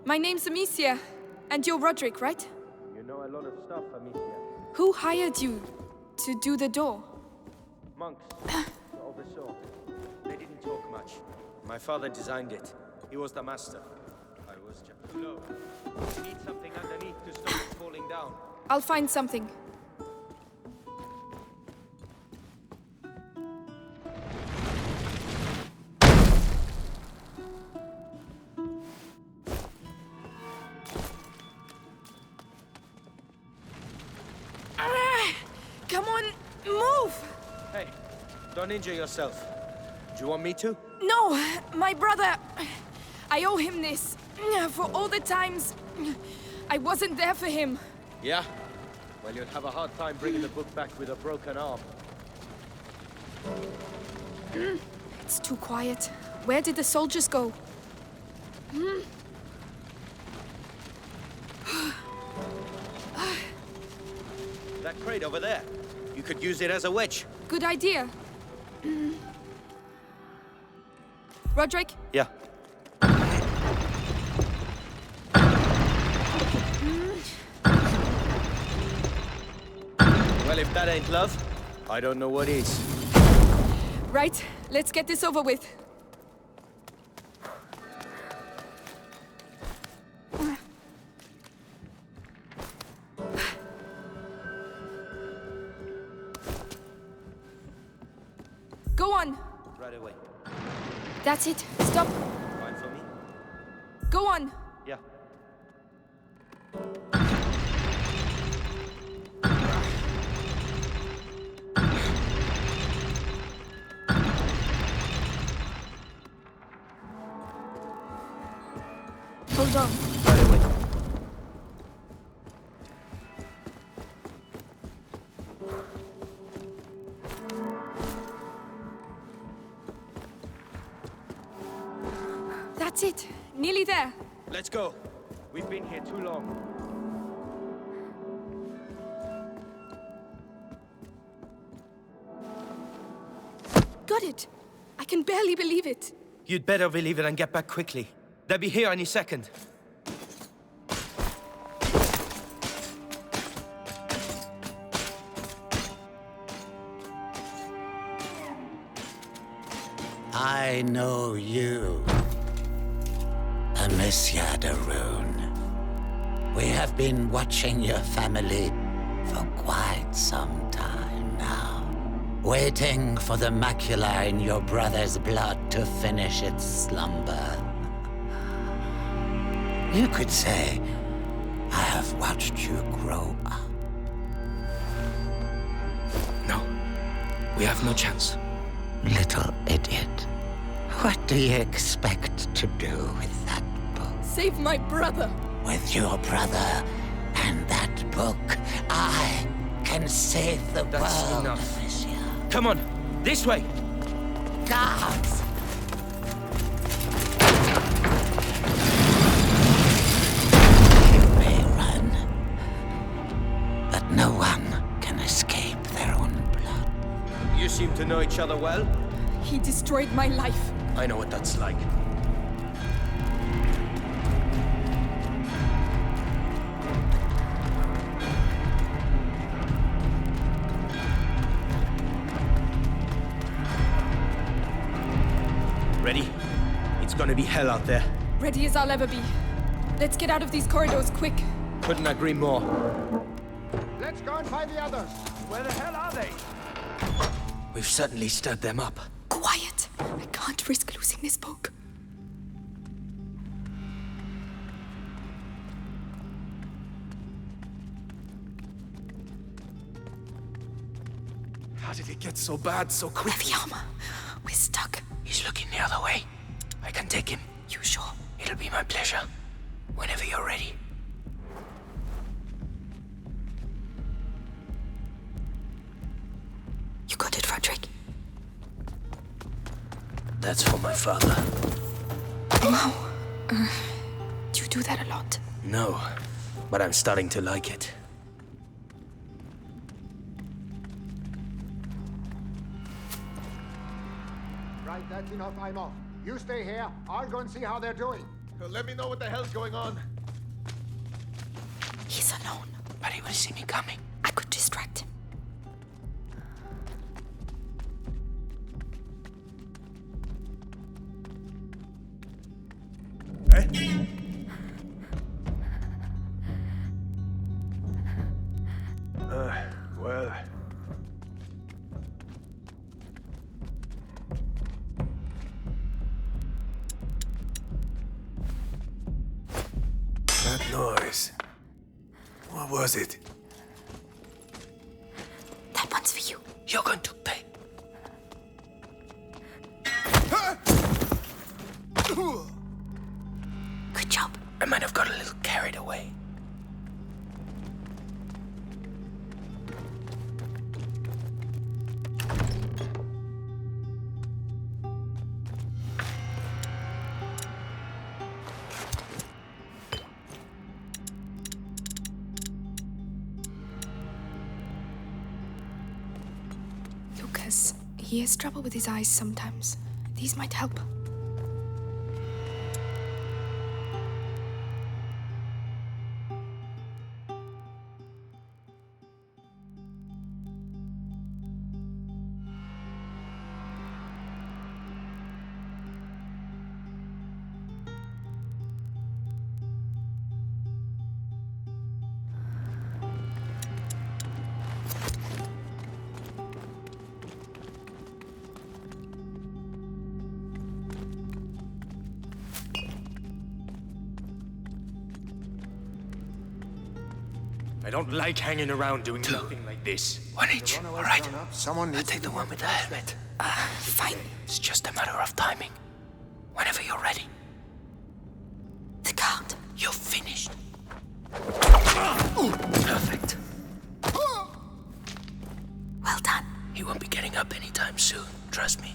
[SPEAKER 1] my name's Amicia, and you're Roderick, right?
[SPEAKER 9] You know a lot of stuff, Amicia.
[SPEAKER 1] Who hired you to do the door?
[SPEAKER 9] Monks. Oversaw. They didn't talk much. My father designed it. He was the master. I was just too low. We need something underneath to stop it falling down.
[SPEAKER 1] I'll find something. Come on, move!
[SPEAKER 9] Hey, don't injure yourself. Do you want me to?
[SPEAKER 1] No, my brother. I owe him this. For all the times I wasn't there for him.
[SPEAKER 9] Yeah? Well, you'll have a hard time bringing the book back with a broken arm.
[SPEAKER 1] It's too quiet. Where did the soldiers go?
[SPEAKER 9] That crate over there. You could use it as a wedge.
[SPEAKER 1] Good idea. Roderick?
[SPEAKER 9] Yeah. Well, if that ain't love, I don't know what is.
[SPEAKER 1] Right, let's get this over with. Go on.
[SPEAKER 9] Right away.
[SPEAKER 1] That's it. Stop.
[SPEAKER 9] Fine for me?
[SPEAKER 1] Go on.
[SPEAKER 9] Yeah.
[SPEAKER 1] Hold on.
[SPEAKER 9] Right away.
[SPEAKER 1] That's it. Nearly there.
[SPEAKER 9] Let's go. We've been here too long.
[SPEAKER 1] Got it. I can barely believe it.
[SPEAKER 9] You'd better believe it and get back quickly. They'll be here any second.
[SPEAKER 10] I know you, Amicia de Rune. We have been watching your family for quite some time now, waiting for the macula in your brother's blood to finish its slumber. You could say I have watched you grow up.
[SPEAKER 9] No, we have no chance.
[SPEAKER 10] Little idiot. What do you expect to do with that book?
[SPEAKER 1] Save my brother.
[SPEAKER 10] With your brother and that book, I can save the
[SPEAKER 9] That's
[SPEAKER 10] world,
[SPEAKER 9] enough.
[SPEAKER 10] Amicia.
[SPEAKER 9] Come on, this way.
[SPEAKER 10] Guards! You may run, but no one can escape their own blood.
[SPEAKER 9] You seem to know each other well.
[SPEAKER 1] He destroyed my life.
[SPEAKER 9] I know what that's like. Ready? It's gonna be hell out there.
[SPEAKER 1] Ready as I'll ever be. Let's get out of these corridors quick.
[SPEAKER 9] Couldn't agree more.
[SPEAKER 12] Let's go and find the others. Where the hell are they?
[SPEAKER 9] We've certainly stirred them up.
[SPEAKER 1] Quiet. I can't risk losing this book.
[SPEAKER 7] How did it get so bad so quickly?
[SPEAKER 1] Heavy armor. We're stuck.
[SPEAKER 9] He's looking the other way. I can take him.
[SPEAKER 1] You sure?
[SPEAKER 9] It'll be my pleasure. Whenever you're ready.
[SPEAKER 1] You got it, Roderick.
[SPEAKER 9] That's for my father.
[SPEAKER 1] Wow. Do you do that a lot?
[SPEAKER 9] No, but I'm starting to like it.
[SPEAKER 12] Right, that's enough. I'm off. You stay here. I'll go and see how they're doing.
[SPEAKER 7] Let me know what the hell's going on.
[SPEAKER 1] He's alone.
[SPEAKER 9] But he will see me coming.
[SPEAKER 1] I could distract him.
[SPEAKER 7] Eh? Well... That noise. What was it?
[SPEAKER 1] That one's for you.
[SPEAKER 9] You're going to pay.
[SPEAKER 1] Good job.
[SPEAKER 9] I might have got a little carried away.
[SPEAKER 1] Lucas, he has trouble with his eyes sometimes. These might help.
[SPEAKER 4] I don't like hanging around doing nothing like this.
[SPEAKER 9] One each, alright?
[SPEAKER 5] Someone
[SPEAKER 9] I'll take the one with the helmet.
[SPEAKER 1] Fine.
[SPEAKER 9] It's just a matter of timing. Whenever you're ready.
[SPEAKER 1] The guard.
[SPEAKER 9] You're finished. Perfect.
[SPEAKER 1] Well done.
[SPEAKER 9] He won't be getting up anytime soon, trust me.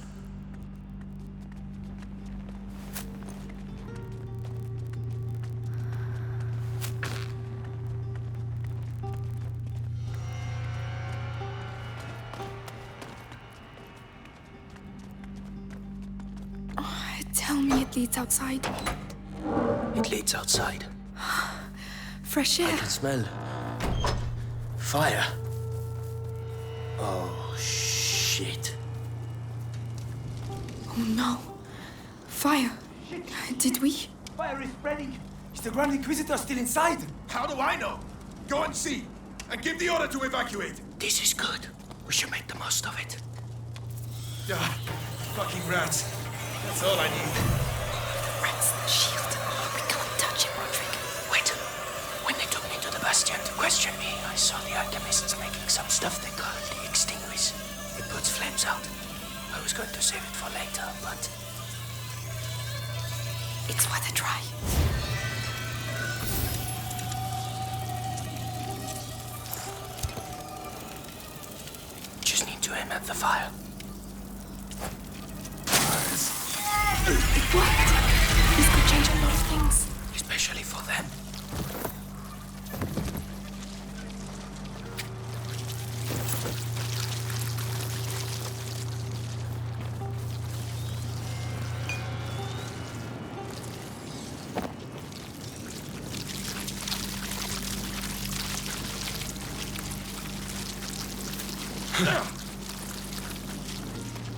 [SPEAKER 1] Tell me it leads outside.
[SPEAKER 9] It leads outside.
[SPEAKER 1] Fresh air.
[SPEAKER 9] I can smell fire. Oh, shit.
[SPEAKER 1] Oh no. Fire. Did we?
[SPEAKER 6] Fire is spreading. Is the Grand Inquisitor still inside?
[SPEAKER 7] How do I know? Go and see, and give the order to evacuate.
[SPEAKER 9] This is good. We should make the most of it.
[SPEAKER 7] Ah, fucking rats. That's all I need.
[SPEAKER 1] Rats, shield. We can't touch him, Roderick.
[SPEAKER 9] Wait. When they took me to the Bastion to question me, I saw the alchemists making some stuff they called the Extinguish. It puts flames out. I was going to save it for later, but...
[SPEAKER 1] It's worth a try.
[SPEAKER 9] Just need to aim at the fire.
[SPEAKER 1] It worked. This could change a lot of things.
[SPEAKER 9] Especially for them.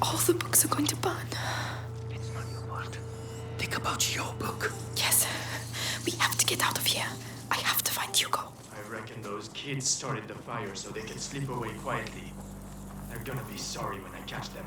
[SPEAKER 1] All the books are going to burn.
[SPEAKER 9] It's not your fault. Think about your book.
[SPEAKER 1] Yes. We have to get out of here. I have to find Hugo.
[SPEAKER 4] I reckon those kids started the fire so they can slip away quietly. They're gonna be sorry when I catch them.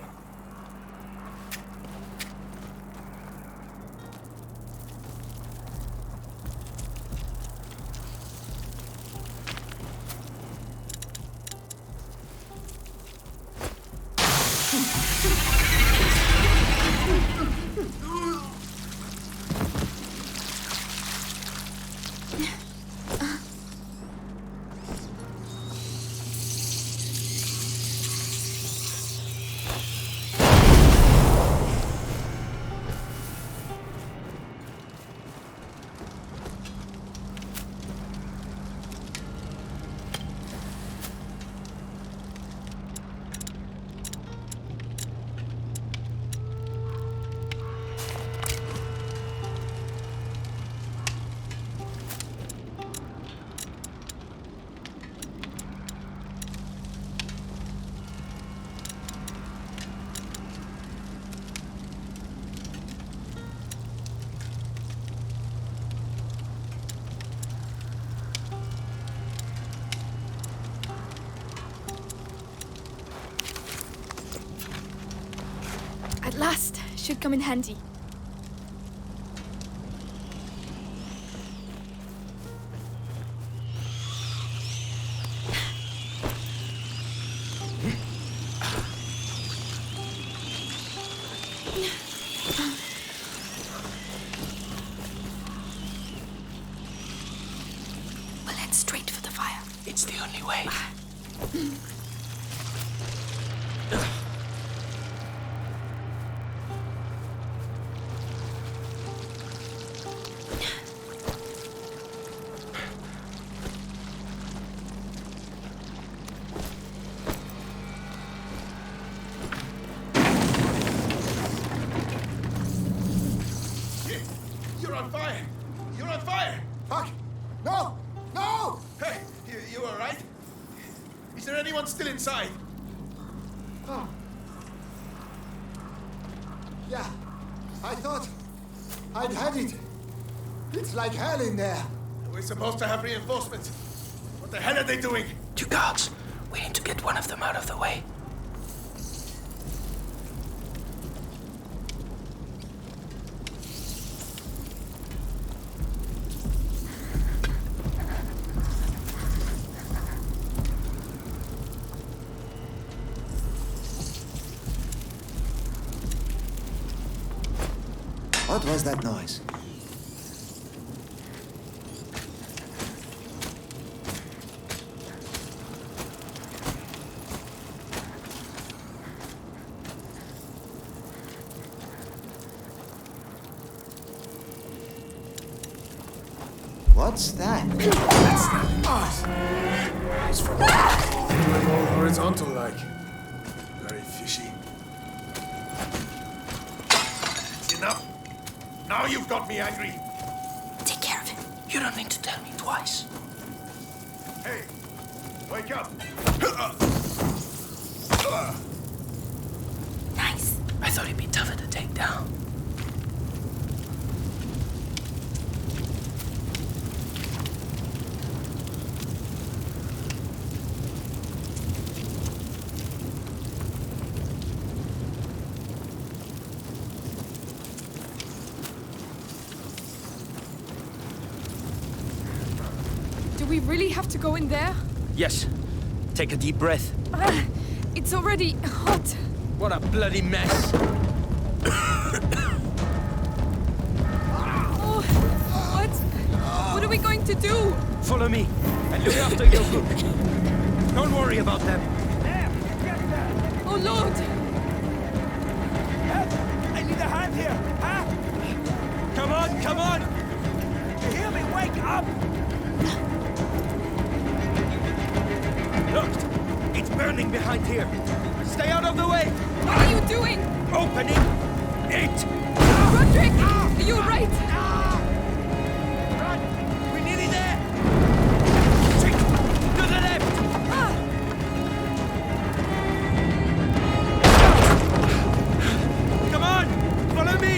[SPEAKER 1] At last. Should come in handy. We'll head straight for the fire.
[SPEAKER 9] It's the only way.
[SPEAKER 7] You're on fire! You're on fire!
[SPEAKER 12] Fuck! No! No!
[SPEAKER 7] Hey, you all right? Is there anyone still inside?
[SPEAKER 12] Oh. Yeah, I thought I'd had it. It's like hell in there.
[SPEAKER 7] We're supposed to have reinforcements. What the hell are they doing?
[SPEAKER 9] 2 guards. We need to get one of them out of the way.
[SPEAKER 5] What was that noise? What's that?
[SPEAKER 7] That's not ours. It's from more horizontal like. Very fishy. It's enough. Now you've got me angry.
[SPEAKER 8] Take care of him. You don't need to tell me twice.
[SPEAKER 7] Hey, wake up.
[SPEAKER 8] Nice. I thought he'd be tougher to take down.
[SPEAKER 1] Do we really have to go in there?
[SPEAKER 9] Yes. Take a deep breath.
[SPEAKER 1] It's already hot.
[SPEAKER 9] What a bloody mess.
[SPEAKER 1] Oh, what? What are we going to do?
[SPEAKER 9] Follow me and look after your group. Don't worry about them.
[SPEAKER 1] Oh, Lord!
[SPEAKER 6] I need a hand here, huh?
[SPEAKER 9] Come on, come on!
[SPEAKER 6] You hear me? Wake up!
[SPEAKER 9] Look! It's burning behind here. Stay out of the way!
[SPEAKER 1] What are you doing?
[SPEAKER 9] Opening it!
[SPEAKER 1] Roderick! Are you right?
[SPEAKER 9] Run! We're nearly there! Quick! To the left! Come on! Follow me!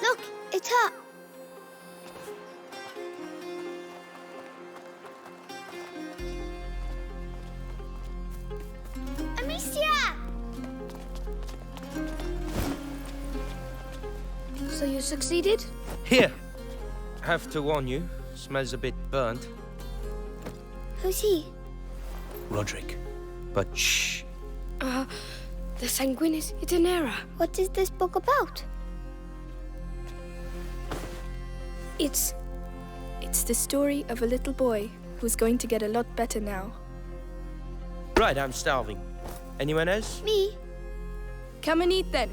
[SPEAKER 13] Look, it's her. Amicia! So you succeeded?
[SPEAKER 9] Here! Have to warn you, smells a bit burnt.
[SPEAKER 13] Who's he?
[SPEAKER 9] Roderick. But shh.
[SPEAKER 13] The Sanguinis Itinera. What is this book about?
[SPEAKER 1] It's the story of a little boy who's going to get a lot better now.
[SPEAKER 9] Right, I'm starving. Anyone else?
[SPEAKER 13] Me?
[SPEAKER 1] Come and eat then.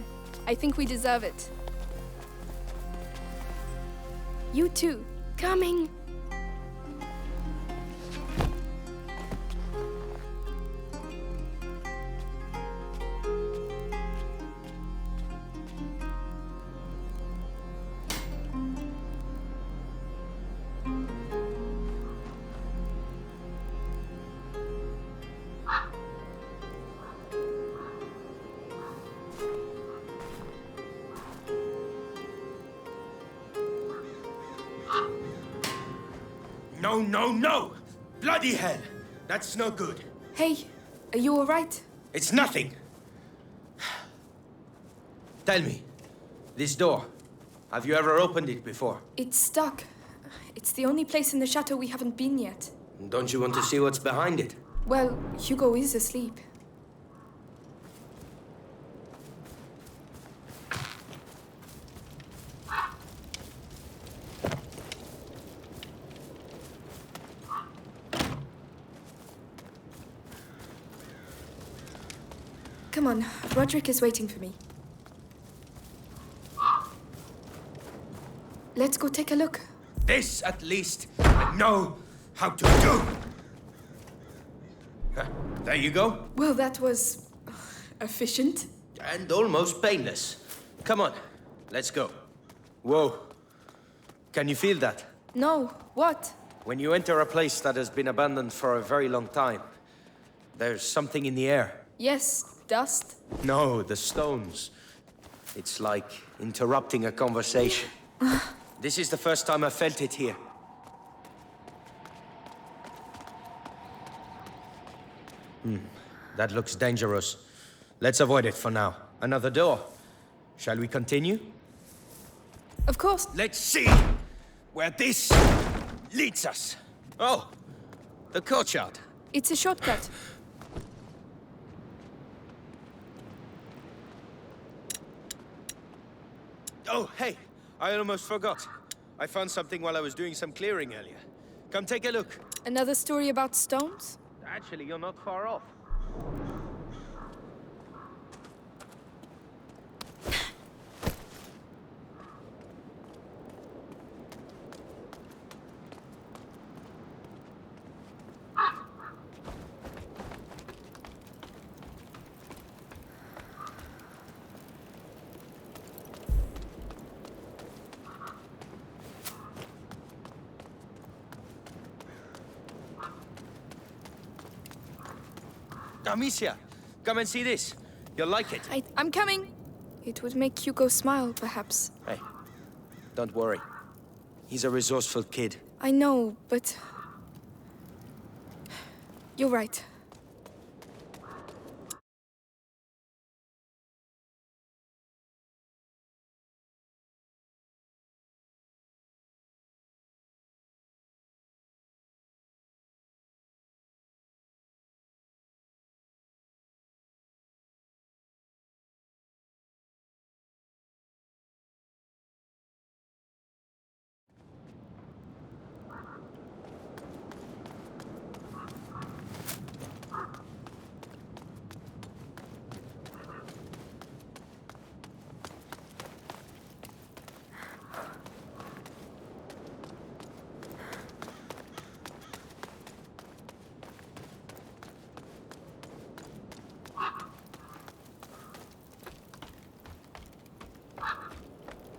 [SPEAKER 1] I think we deserve it. You too. Coming.
[SPEAKER 9] No, no, no! Bloody hell! That's no good.
[SPEAKER 1] Hey, are you all right?
[SPEAKER 9] It's nothing. Tell me, this door, have you ever opened it before?
[SPEAKER 1] It's stuck. It's the only place in the chateau we haven't been yet.
[SPEAKER 9] Don't you want to see what's behind it?
[SPEAKER 1] Well, Hugo is asleep. Come on, Roderick is waiting for me. Let's go take a look.
[SPEAKER 9] This, at least, I know how to do. There you go.
[SPEAKER 1] Well, that was efficient.
[SPEAKER 9] And almost painless. Come on, let's go. Whoa. Can you feel that?
[SPEAKER 1] No, what?
[SPEAKER 9] When you enter a place that has been abandoned for a very long time, There's something in the air.
[SPEAKER 1] Yes, dust.
[SPEAKER 9] No, the stones. It's like interrupting a conversation. This is the first time I felt it here. That looks dangerous. Let's avoid it for now. Another door. Shall we continue?
[SPEAKER 1] Of course.
[SPEAKER 9] Let's see where this leads us. Oh, the courtyard.
[SPEAKER 1] It's a shortcut.
[SPEAKER 9] Oh, hey, I almost forgot. I found something while I was doing some clearing earlier. Come take a look.
[SPEAKER 1] Another story about stones?
[SPEAKER 9] Actually, you're not far off. Amicia, come and see this. You'll like it.
[SPEAKER 1] I'm coming. It would make Hugo smile, perhaps.
[SPEAKER 9] Hey, don't worry. He's a resourceful kid.
[SPEAKER 1] I know, but... You're right.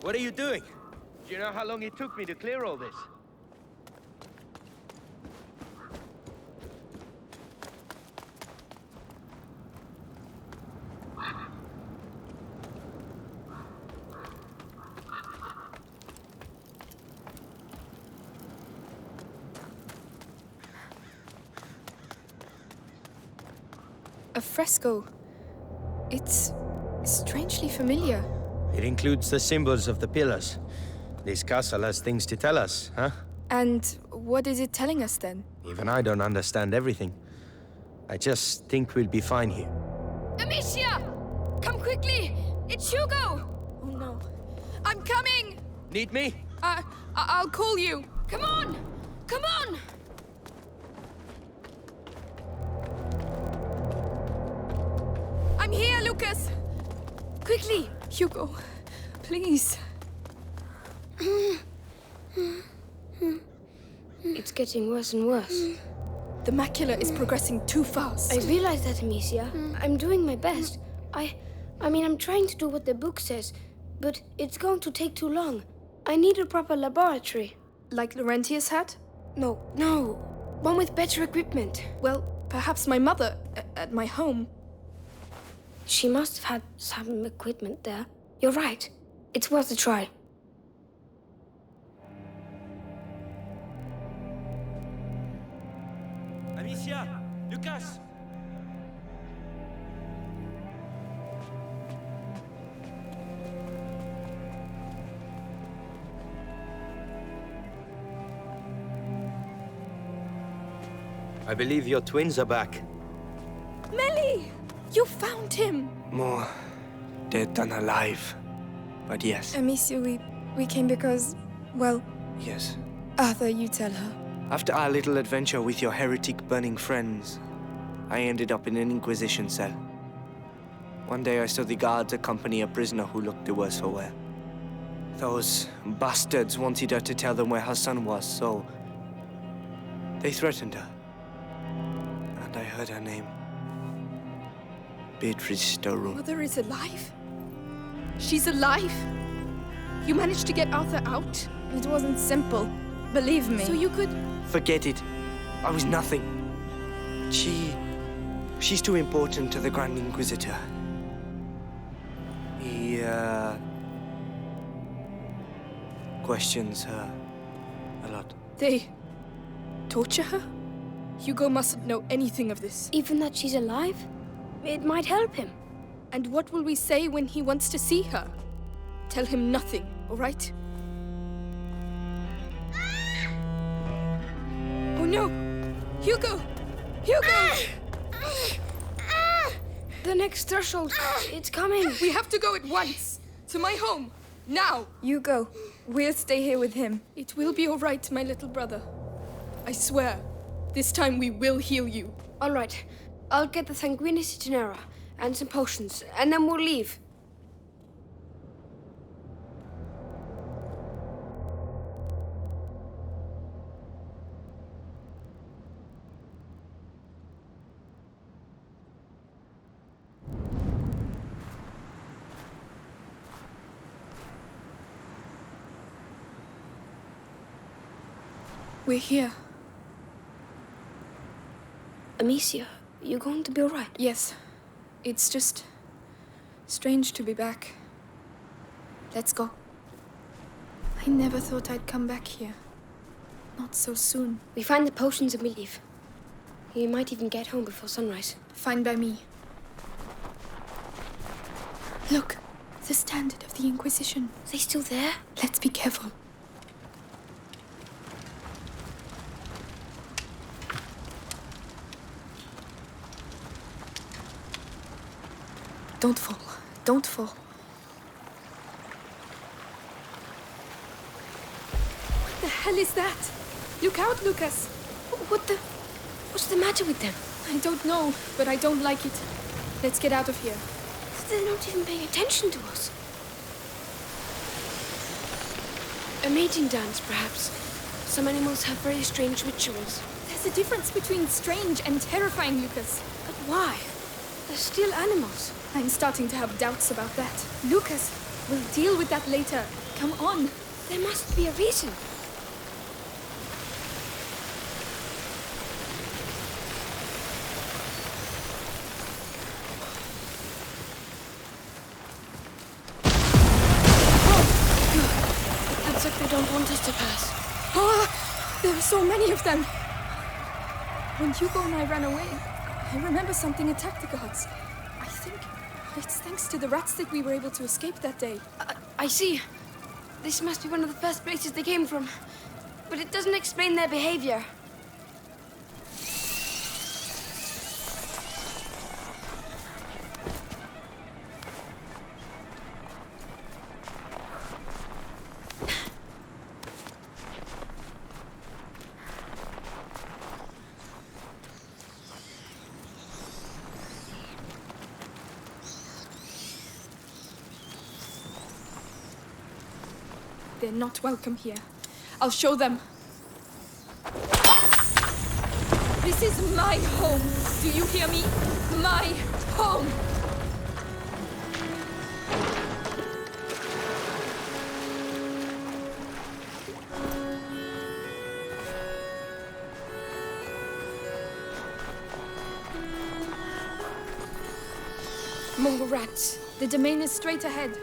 [SPEAKER 9] What are you doing? Do you know how long it took me to clear all this?
[SPEAKER 1] A fresco. It's strangely familiar.
[SPEAKER 9] It includes the symbols of the pillars. This castle has things to tell us, huh?
[SPEAKER 1] And what is it telling us then?
[SPEAKER 9] Even I don't understand everything. I just think we'll be fine here.
[SPEAKER 1] Amicia! Come quickly! It's Hugo! Oh no. I'm coming!
[SPEAKER 9] Need me?
[SPEAKER 1] I'll call you. Come on! Come on! I'm here, Lucas! Quickly! Hugo, please.
[SPEAKER 13] It's getting worse and worse.
[SPEAKER 1] The macula is progressing too fast.
[SPEAKER 13] I realize that, Amicia. I'm doing my best. I mean, I'm trying to do what the book says, but it's going to take too long. I need a proper laboratory.
[SPEAKER 1] Like Laurentius had?
[SPEAKER 13] No. One with better equipment.
[SPEAKER 1] Well, perhaps my mother, at my home.
[SPEAKER 13] She must have had some equipment there. You're right. It's worth a try.
[SPEAKER 9] Amicia! Lucas! I believe your twins are back.
[SPEAKER 1] Melly! You found him!
[SPEAKER 14] More dead than alive. But yes.
[SPEAKER 1] Amicia, we came because, well...
[SPEAKER 14] Yes.
[SPEAKER 1] Arthur, you tell her.
[SPEAKER 14] After our little adventure with your heretic-burning friends, I ended up in an Inquisition cell. One day I saw the guards accompany a prisoner who looked the worse for wear. Those bastards wanted her to tell them where her son was, so... they threatened her. And I heard her name. Beatrice Storum.
[SPEAKER 1] Mother is alive? She's alive? You managed to get Arthur out? It wasn't simple. Believe me. So you could...
[SPEAKER 14] Forget it. I was nothing. She's too important to the Grand Inquisitor. He, questions her a lot.
[SPEAKER 1] They torture her? Hugo mustn't know anything of this.
[SPEAKER 13] Even that she's alive? It might help him.
[SPEAKER 1] And what will we say when he wants to see her? Tell him nothing, all right? Oh no! Hugo! Hugo!
[SPEAKER 13] The next threshold. It's coming.
[SPEAKER 1] We have to go at once. To my home. Now.
[SPEAKER 2] Hugo, we'll stay here with him.
[SPEAKER 1] It will be all right, my little brother. I swear. This time we will heal you.
[SPEAKER 13] All right. I'll get the Sanguinis Itinera and some potions, and then we'll leave.
[SPEAKER 1] We're here.
[SPEAKER 13] Amicia, you going to be all right?
[SPEAKER 1] Yes. It's just strange to be back. Let's go. I never thought I'd come back here. Not so soon.
[SPEAKER 13] We find the potions and we leave. You might even get home before sunrise.
[SPEAKER 1] Fine by me. Look, the standard of the Inquisition.
[SPEAKER 13] Are they still there?
[SPEAKER 1] Let's be careful. Don't fall. Don't fall. What the hell is that? Look out, Lucas.
[SPEAKER 13] What's the matter with them?
[SPEAKER 1] I don't know, but I don't like it. Let's get out of here.
[SPEAKER 13] They're not even paying attention to us. A mating dance, perhaps. Some animals have very strange rituals.
[SPEAKER 1] There's a difference between strange and terrifying, Lucas.
[SPEAKER 13] But why? They're still animals.
[SPEAKER 1] I'm starting to have doubts about that. Lucas, we'll deal with that later. Come on.
[SPEAKER 13] There must be a reason. Looks like they don't want us to pass.
[SPEAKER 1] Ah, there are so many of them. When Hugo and I ran away, I remember something attacked the guards. I think it's thanks to the rats that we were able to escape that day.
[SPEAKER 13] I see. This must be one of the first places they came from. But it doesn't explain their behavior.
[SPEAKER 1] They're not welcome here. I'll show them. This is my home. Do you hear me? My home. More rats. The domain is straight ahead.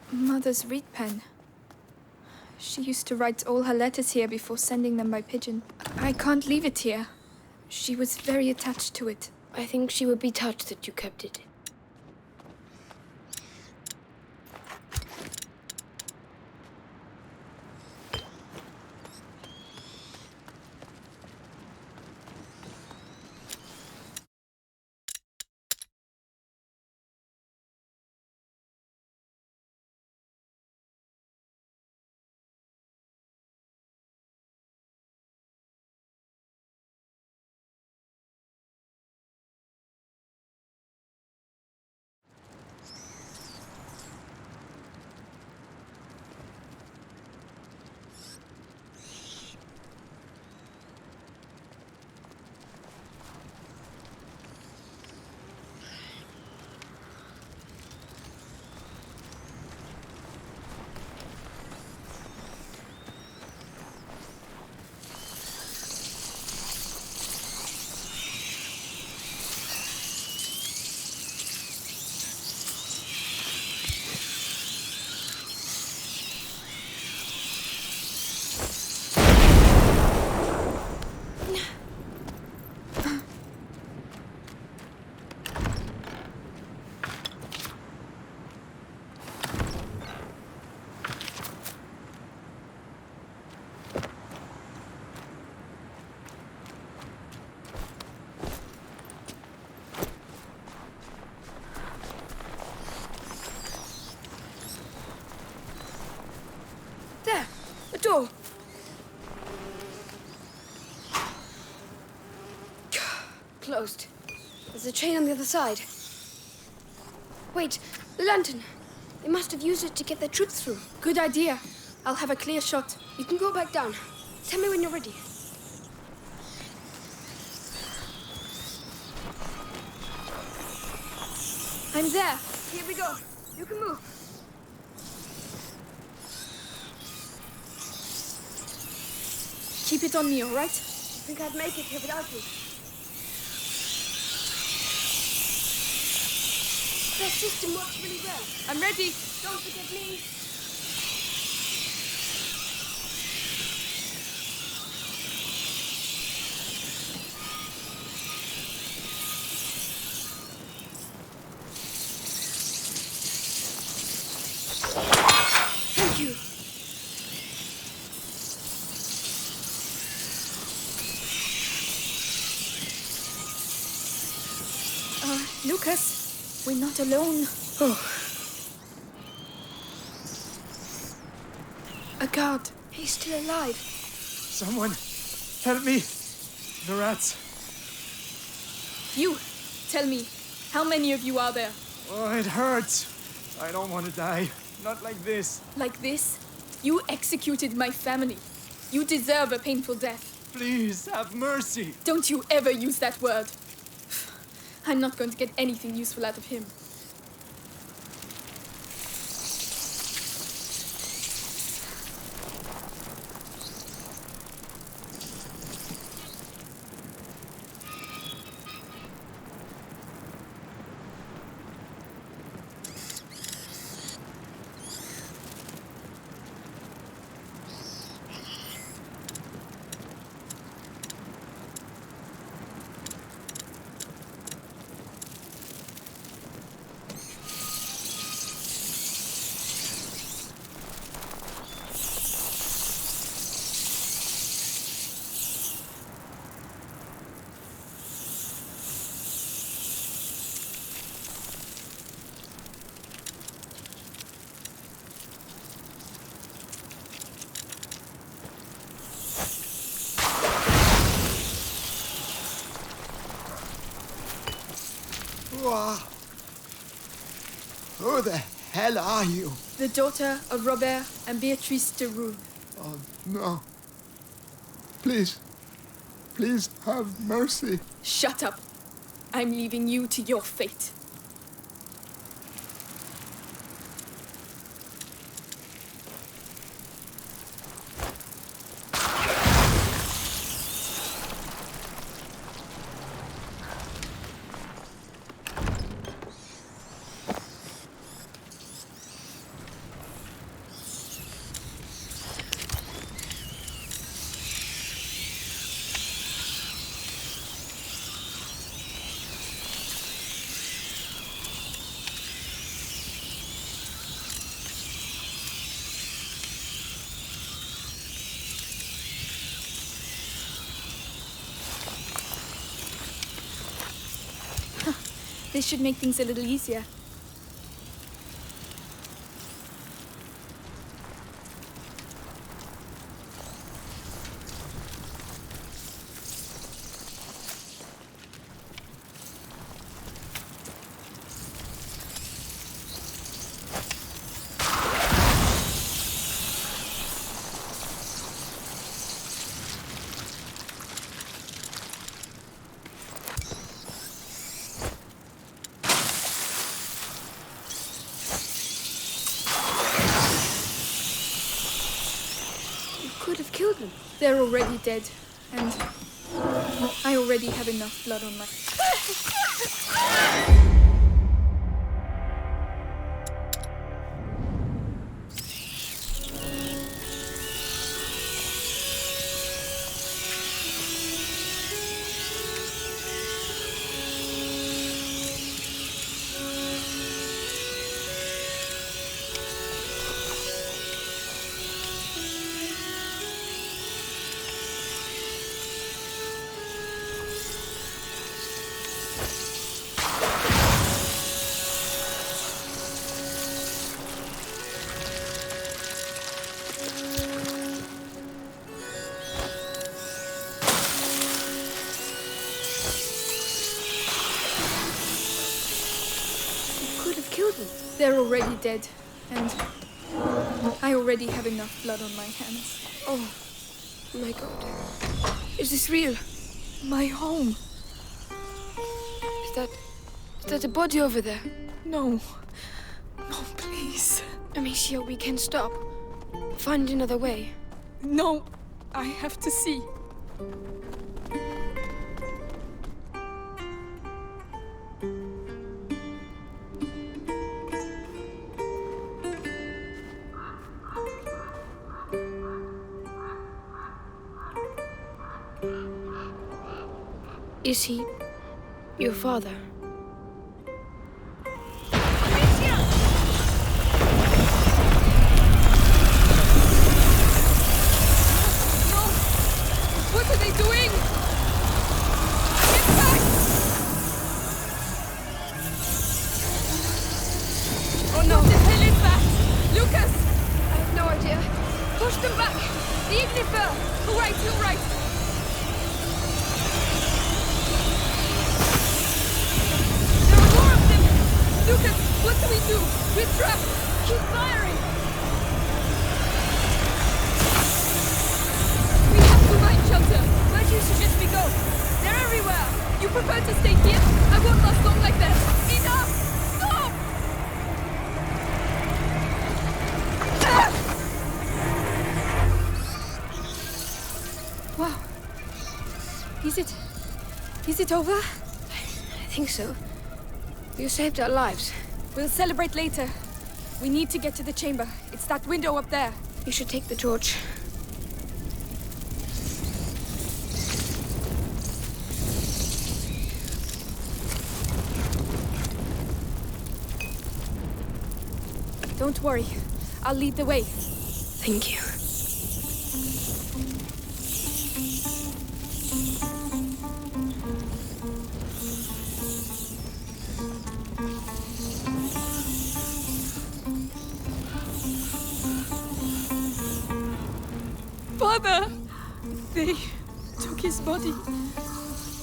[SPEAKER 1] Mother's reed pen. She used to write all her letters here before sending them by pigeon. I can't leave it here. She was very attached to it.
[SPEAKER 13] I think she would be touched that you kept it. There, a door. Closed. There's a chain on the other side. Wait, the lantern. They must have used it to get their troops through.
[SPEAKER 1] Good idea. I'll have a clear shot.
[SPEAKER 13] You can go back down. Tell me when you're ready.
[SPEAKER 1] I'm there.
[SPEAKER 13] Here we go. You can move.
[SPEAKER 1] Keep it on me, all right?
[SPEAKER 13] I think I'd make it here without you. That system works really well.
[SPEAKER 1] I'm ready.
[SPEAKER 13] Don't forget me. Thank you.
[SPEAKER 1] Lucas, we're not alone.
[SPEAKER 13] Oh.
[SPEAKER 1] A guard.
[SPEAKER 13] He's still alive.
[SPEAKER 4] Someone, help me. The rats.
[SPEAKER 1] You, tell me, how many of you are there?
[SPEAKER 4] Oh, it hurts. I don't want to die. Not like this.
[SPEAKER 1] Like this? You executed my family. You deserve a painful death.
[SPEAKER 4] Please, have mercy.
[SPEAKER 1] Don't you ever use that word. I'm not going to get anything useful out of him.
[SPEAKER 12] Who the hell are you?
[SPEAKER 1] The daughter of Robert and Beatrice de Roux.
[SPEAKER 12] Oh, no. Please. Please have mercy.
[SPEAKER 1] Shut up. I'm leaving you to your fate. This should make things a little easier.
[SPEAKER 13] Could have killed them.
[SPEAKER 1] They're already dead, and I already have enough blood on my... They're already dead, and I already have enough blood on my hands.
[SPEAKER 13] Oh, my God. Is this real?
[SPEAKER 1] My home.
[SPEAKER 13] Is that a body over there?
[SPEAKER 1] No. No, please.
[SPEAKER 13] Amicia, we can stop. Find another way.
[SPEAKER 1] No, I have to see.
[SPEAKER 13] Is he your father?
[SPEAKER 1] What are they doing? Get back! Oh no! What the hell is that? Lucas!
[SPEAKER 13] I have no idea. Push them back! The ignifer!
[SPEAKER 1] You're right, you're right. There are more of them! Lucas, what do we do? We're trapped!
[SPEAKER 13] Keep firing!
[SPEAKER 1] Find shelter!
[SPEAKER 13] Where do you suggest we go? They're everywhere!
[SPEAKER 1] You prefer to stay here? I won't last long like that! Enough! Stop! Wow. Is it over?
[SPEAKER 13] I think so. You saved our lives.
[SPEAKER 1] We'll celebrate later. We need to get to the chamber. It's that window up there.
[SPEAKER 13] You should take the torch.
[SPEAKER 1] Don't worry. I'll lead the way.
[SPEAKER 13] Thank you.
[SPEAKER 1] Father! They took his body.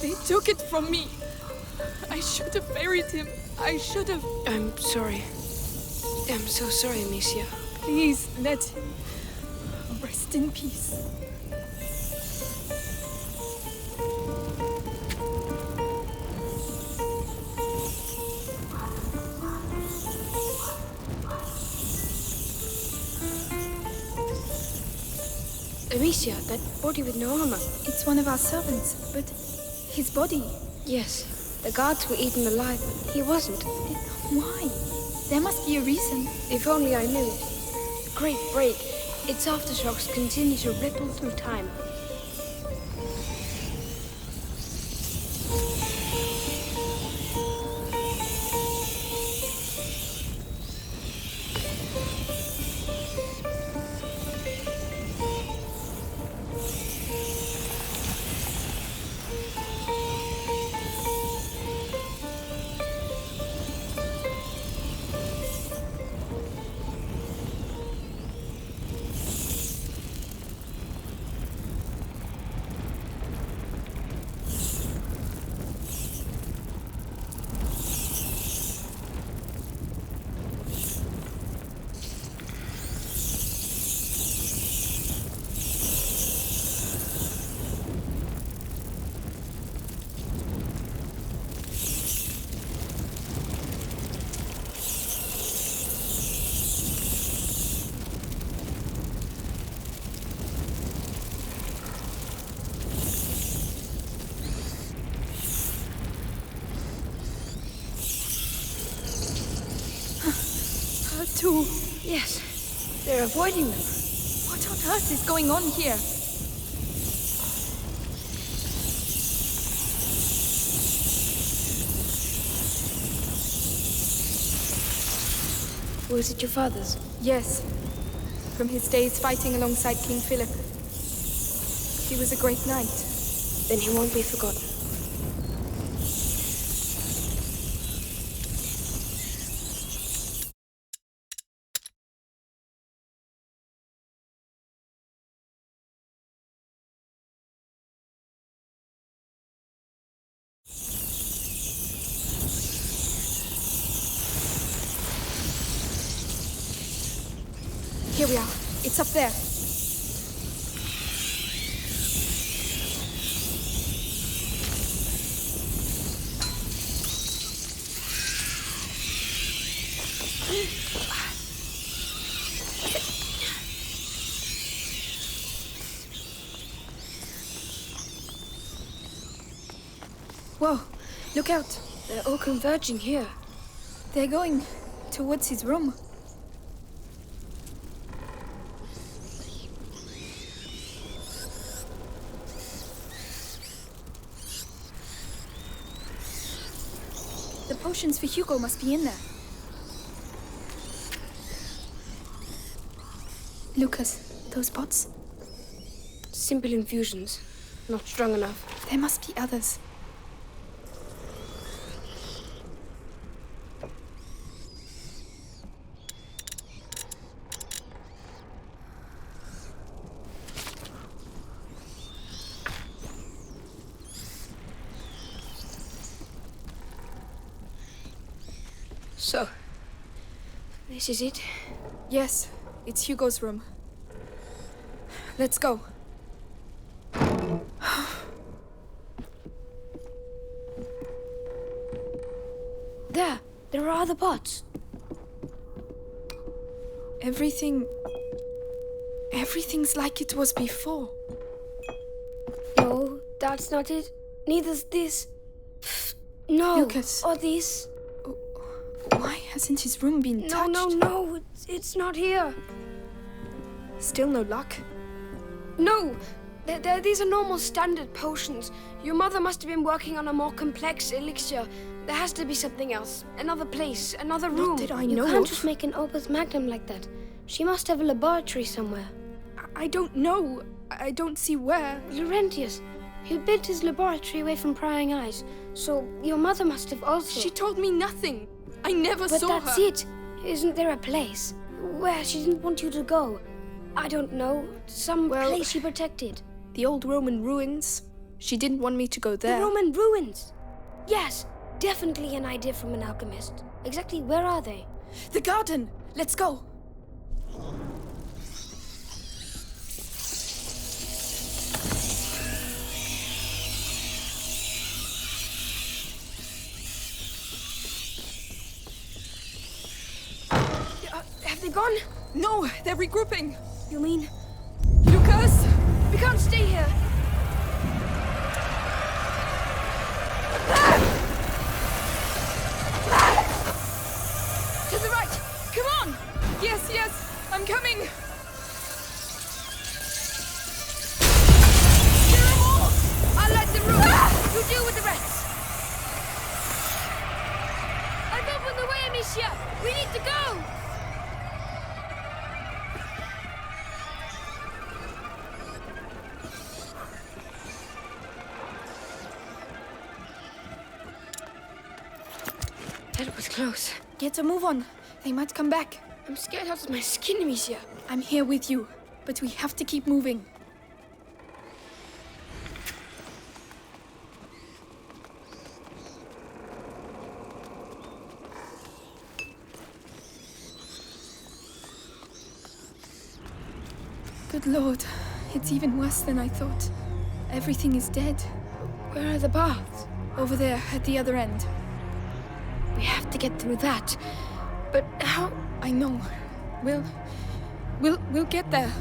[SPEAKER 1] They took it from me. I should have buried him. I should have.
[SPEAKER 13] I'm sorry. I'm so sorry, Amicia.
[SPEAKER 1] Please, let him rest in peace.
[SPEAKER 13] Amicia, that body with no armor.
[SPEAKER 1] It's one of our servants, but his body.
[SPEAKER 13] Yes, the guards were eaten alive, but he wasn't.
[SPEAKER 1] Why? There must be a reason.
[SPEAKER 13] If only I knew. The Great Break. Its aftershocks continue to ripple through time.
[SPEAKER 1] Too.
[SPEAKER 13] Yes, they're avoiding them.
[SPEAKER 1] What on earth is going on here?
[SPEAKER 13] Was it your father's?
[SPEAKER 1] Yes. From his days fighting alongside King Philip. He was a great knight.
[SPEAKER 13] Then he won't be forgotten.
[SPEAKER 1] Here we are. It's up there. Whoa, look out.
[SPEAKER 13] They're all converging here.
[SPEAKER 1] They're going towards his room. The potions for Hugo must be in there. Lucas, those pots?
[SPEAKER 13] Simple infusions. Not strong enough.
[SPEAKER 1] There must be others.
[SPEAKER 13] So, this is it?
[SPEAKER 1] Yes, it's Hugo's room. Let's go.
[SPEAKER 13] There are other pots.
[SPEAKER 1] Everything's like it was before.
[SPEAKER 13] No, that's not it. Neither's this. No.
[SPEAKER 1] Lucas.
[SPEAKER 13] Or this.
[SPEAKER 1] Why hasn't his room been touched?
[SPEAKER 13] No, it's not here.
[SPEAKER 1] Still no luck?
[SPEAKER 13] No, these are normal standard potions. Your mother must have been working on a more complex elixir. There has to be something else. Another place, another room.
[SPEAKER 1] Not that I know
[SPEAKER 13] You can't
[SPEAKER 1] of.
[SPEAKER 13] just make an opus magnum like that. She must have a laboratory somewhere.
[SPEAKER 1] I don't know. I don't see where.
[SPEAKER 13] Laurentius, he built his laboratory away from prying eyes. So your mother must have also...
[SPEAKER 1] She told me nothing. I never saw her.
[SPEAKER 13] But that's it. Isn't there a place where she didn't want you to go? I don't know. Some place she protected.
[SPEAKER 1] The old Roman ruins. She didn't want me to go there.
[SPEAKER 13] The Roman ruins? Yes, definitely an idea from an alchemist. Exactly where are they?
[SPEAKER 1] The garden! Let's go!
[SPEAKER 13] Have they gone?
[SPEAKER 1] No, they're regrouping.
[SPEAKER 13] You mean?
[SPEAKER 1] Lucas!
[SPEAKER 13] We can't stay here.
[SPEAKER 1] To the right! Come on! Yes, I'm coming!
[SPEAKER 13] Kill them all! I'll light the room. You deal with the rest. I've opened the way, Amicia! We need to go! That was close.
[SPEAKER 1] Get a move on. They might come back.
[SPEAKER 13] I'm scared out of my skin, Amicia.
[SPEAKER 1] I'm here with you, but we have to keep moving. Good Lord, it's even worse than I thought. Everything is dead.
[SPEAKER 13] Where are the baths?
[SPEAKER 1] Over there, at the other end.
[SPEAKER 13] We have to get through that. But how?
[SPEAKER 1] I know. We'll get there.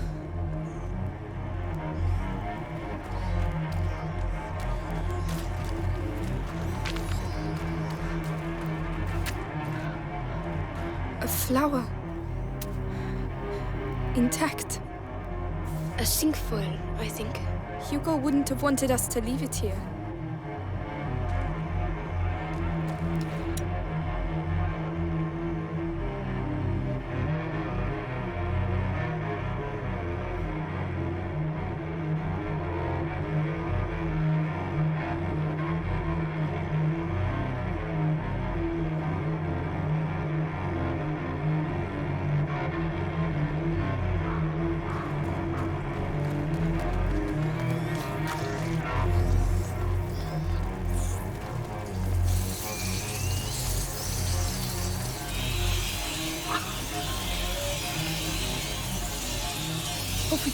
[SPEAKER 1] A flower. Intact.
[SPEAKER 13] A cinquefoil, I think.
[SPEAKER 1] Hugo wouldn't have wanted us to leave it here.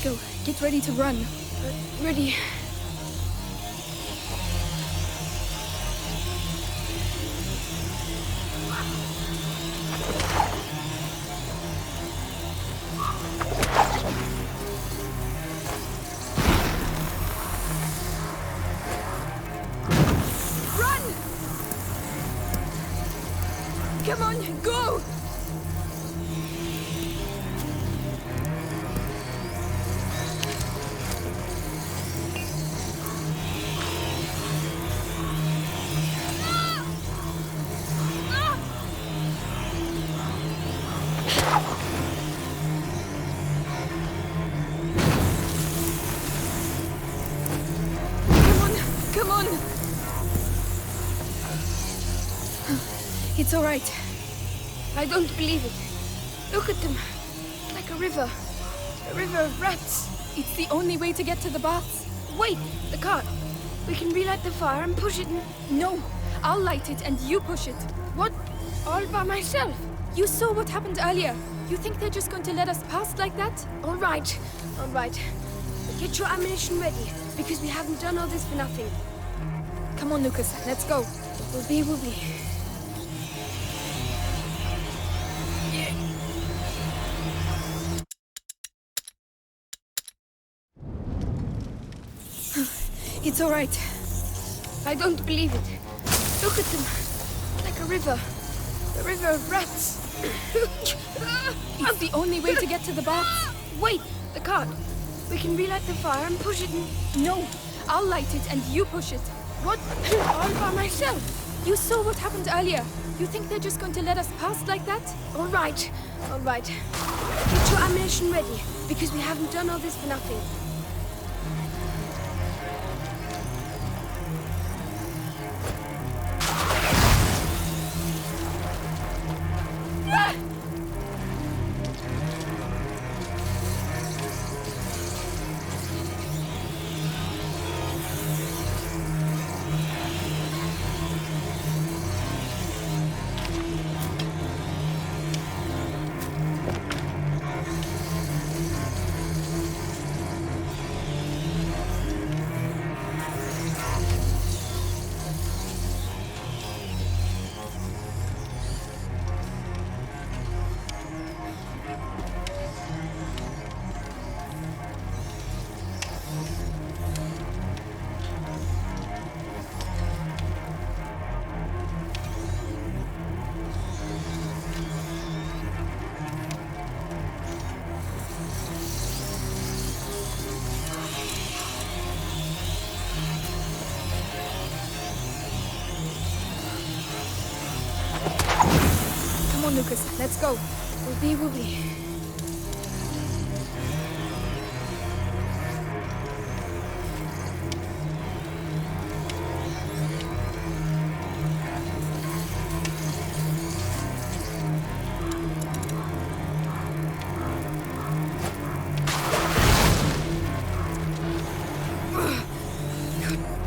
[SPEAKER 1] Echo, get ready to run.
[SPEAKER 13] Ready.
[SPEAKER 1] Run! Come on, go! Come on! It's all right.
[SPEAKER 13] I don't believe it. Look at them. Like a river. A river of rats.
[SPEAKER 1] It's the only way to get to the baths.
[SPEAKER 13] Wait, the cart. We can relight the fire and push it in.
[SPEAKER 1] No, I'll light it and you push it.
[SPEAKER 13] What? All by myself?
[SPEAKER 1] You saw what happened earlier. You think they're just going to let us pass like that?
[SPEAKER 13] All right. All right. Get your ammunition ready, because we haven't done all this for nothing.
[SPEAKER 1] Come on, Lucas. Let's go.
[SPEAKER 13] Will be, will be.
[SPEAKER 1] It's all right.
[SPEAKER 13] I don't believe it. Look at them. Like a river. A river of rats.
[SPEAKER 1] It's the only way to get to the baths.
[SPEAKER 13] Wait, the cart. We can relight the fire and push it in.
[SPEAKER 1] No, I'll light it and you push it.
[SPEAKER 13] What? All by myself?
[SPEAKER 1] You saw what happened earlier. You think they're just going to let us pass like that?
[SPEAKER 13] All right. All right. Get your ammunition ready, because we haven't done all this for nothing.
[SPEAKER 1] Lucas, let's go.
[SPEAKER 13] Will be, will be.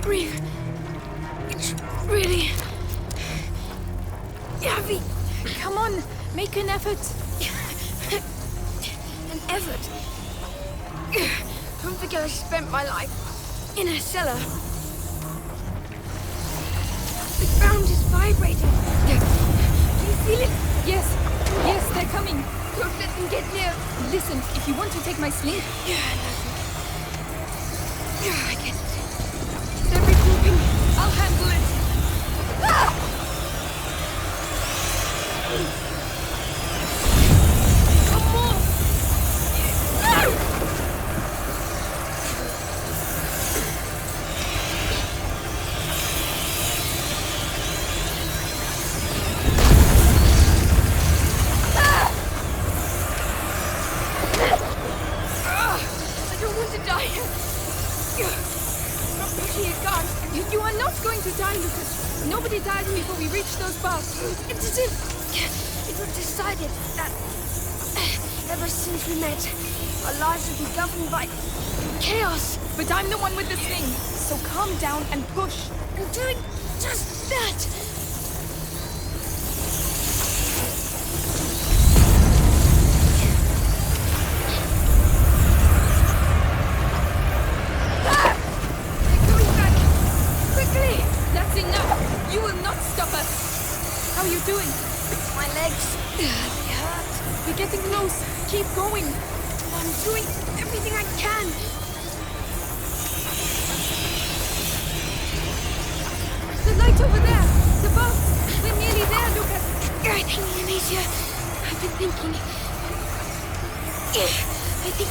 [SPEAKER 13] Breathe. It's really heavy.
[SPEAKER 1] Come on, make an effort.
[SPEAKER 13] An effort? Don't forget I spent my life in a cellar. The ground is vibrating. Do you feel it?
[SPEAKER 1] Yes, yes, they're coming.
[SPEAKER 13] Don't let them get near.
[SPEAKER 1] Listen, if you want to take my sling.
[SPEAKER 13] I get it. Every grouping, I'll handle it. Ah! Come on! I don't want to die. Stop pushing it, God.
[SPEAKER 1] You are not going to die, Lucas. Nobody dies before we reach those bars.
[SPEAKER 13] It's as if it was decided that ever since we met, our lives would be governed by chaos.
[SPEAKER 1] But I'm the one with the sling, so calm down and push.
[SPEAKER 13] I'm doing just that. Amicia, I've been thinking. I think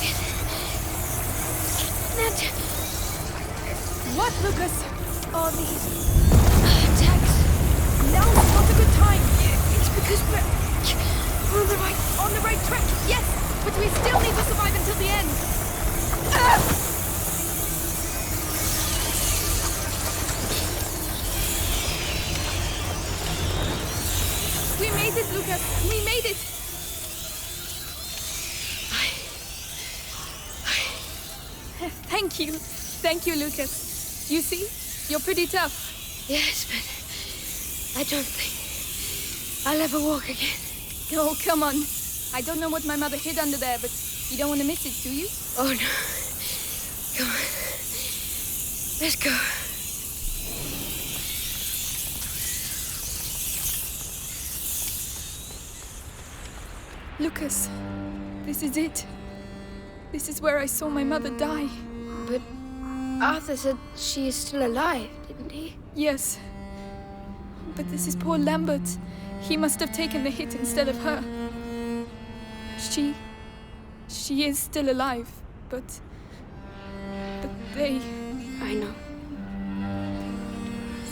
[SPEAKER 13] that...
[SPEAKER 1] What, Lucas?
[SPEAKER 13] All these attacks.
[SPEAKER 1] Now's not a good time.
[SPEAKER 13] It's because we're
[SPEAKER 1] on the right track, yes, but we still need to survive until the end. We made it, Lucas. We made it. Thank you, Lucas. You see, you're pretty tough.
[SPEAKER 13] Yes, but I don't think I'll ever walk again.
[SPEAKER 1] Oh, come on. I don't know what my mother hid under there, but you don't want to miss it, do you?
[SPEAKER 13] Oh, no. Come on. Let's go.
[SPEAKER 1] Lucas, this is it. This is where I saw my mother die.
[SPEAKER 13] But Arthur said she is still alive, didn't he?
[SPEAKER 1] Yes. But this is poor Lambert. He must have taken the hit instead of her. She is still alive, but they...
[SPEAKER 13] I know.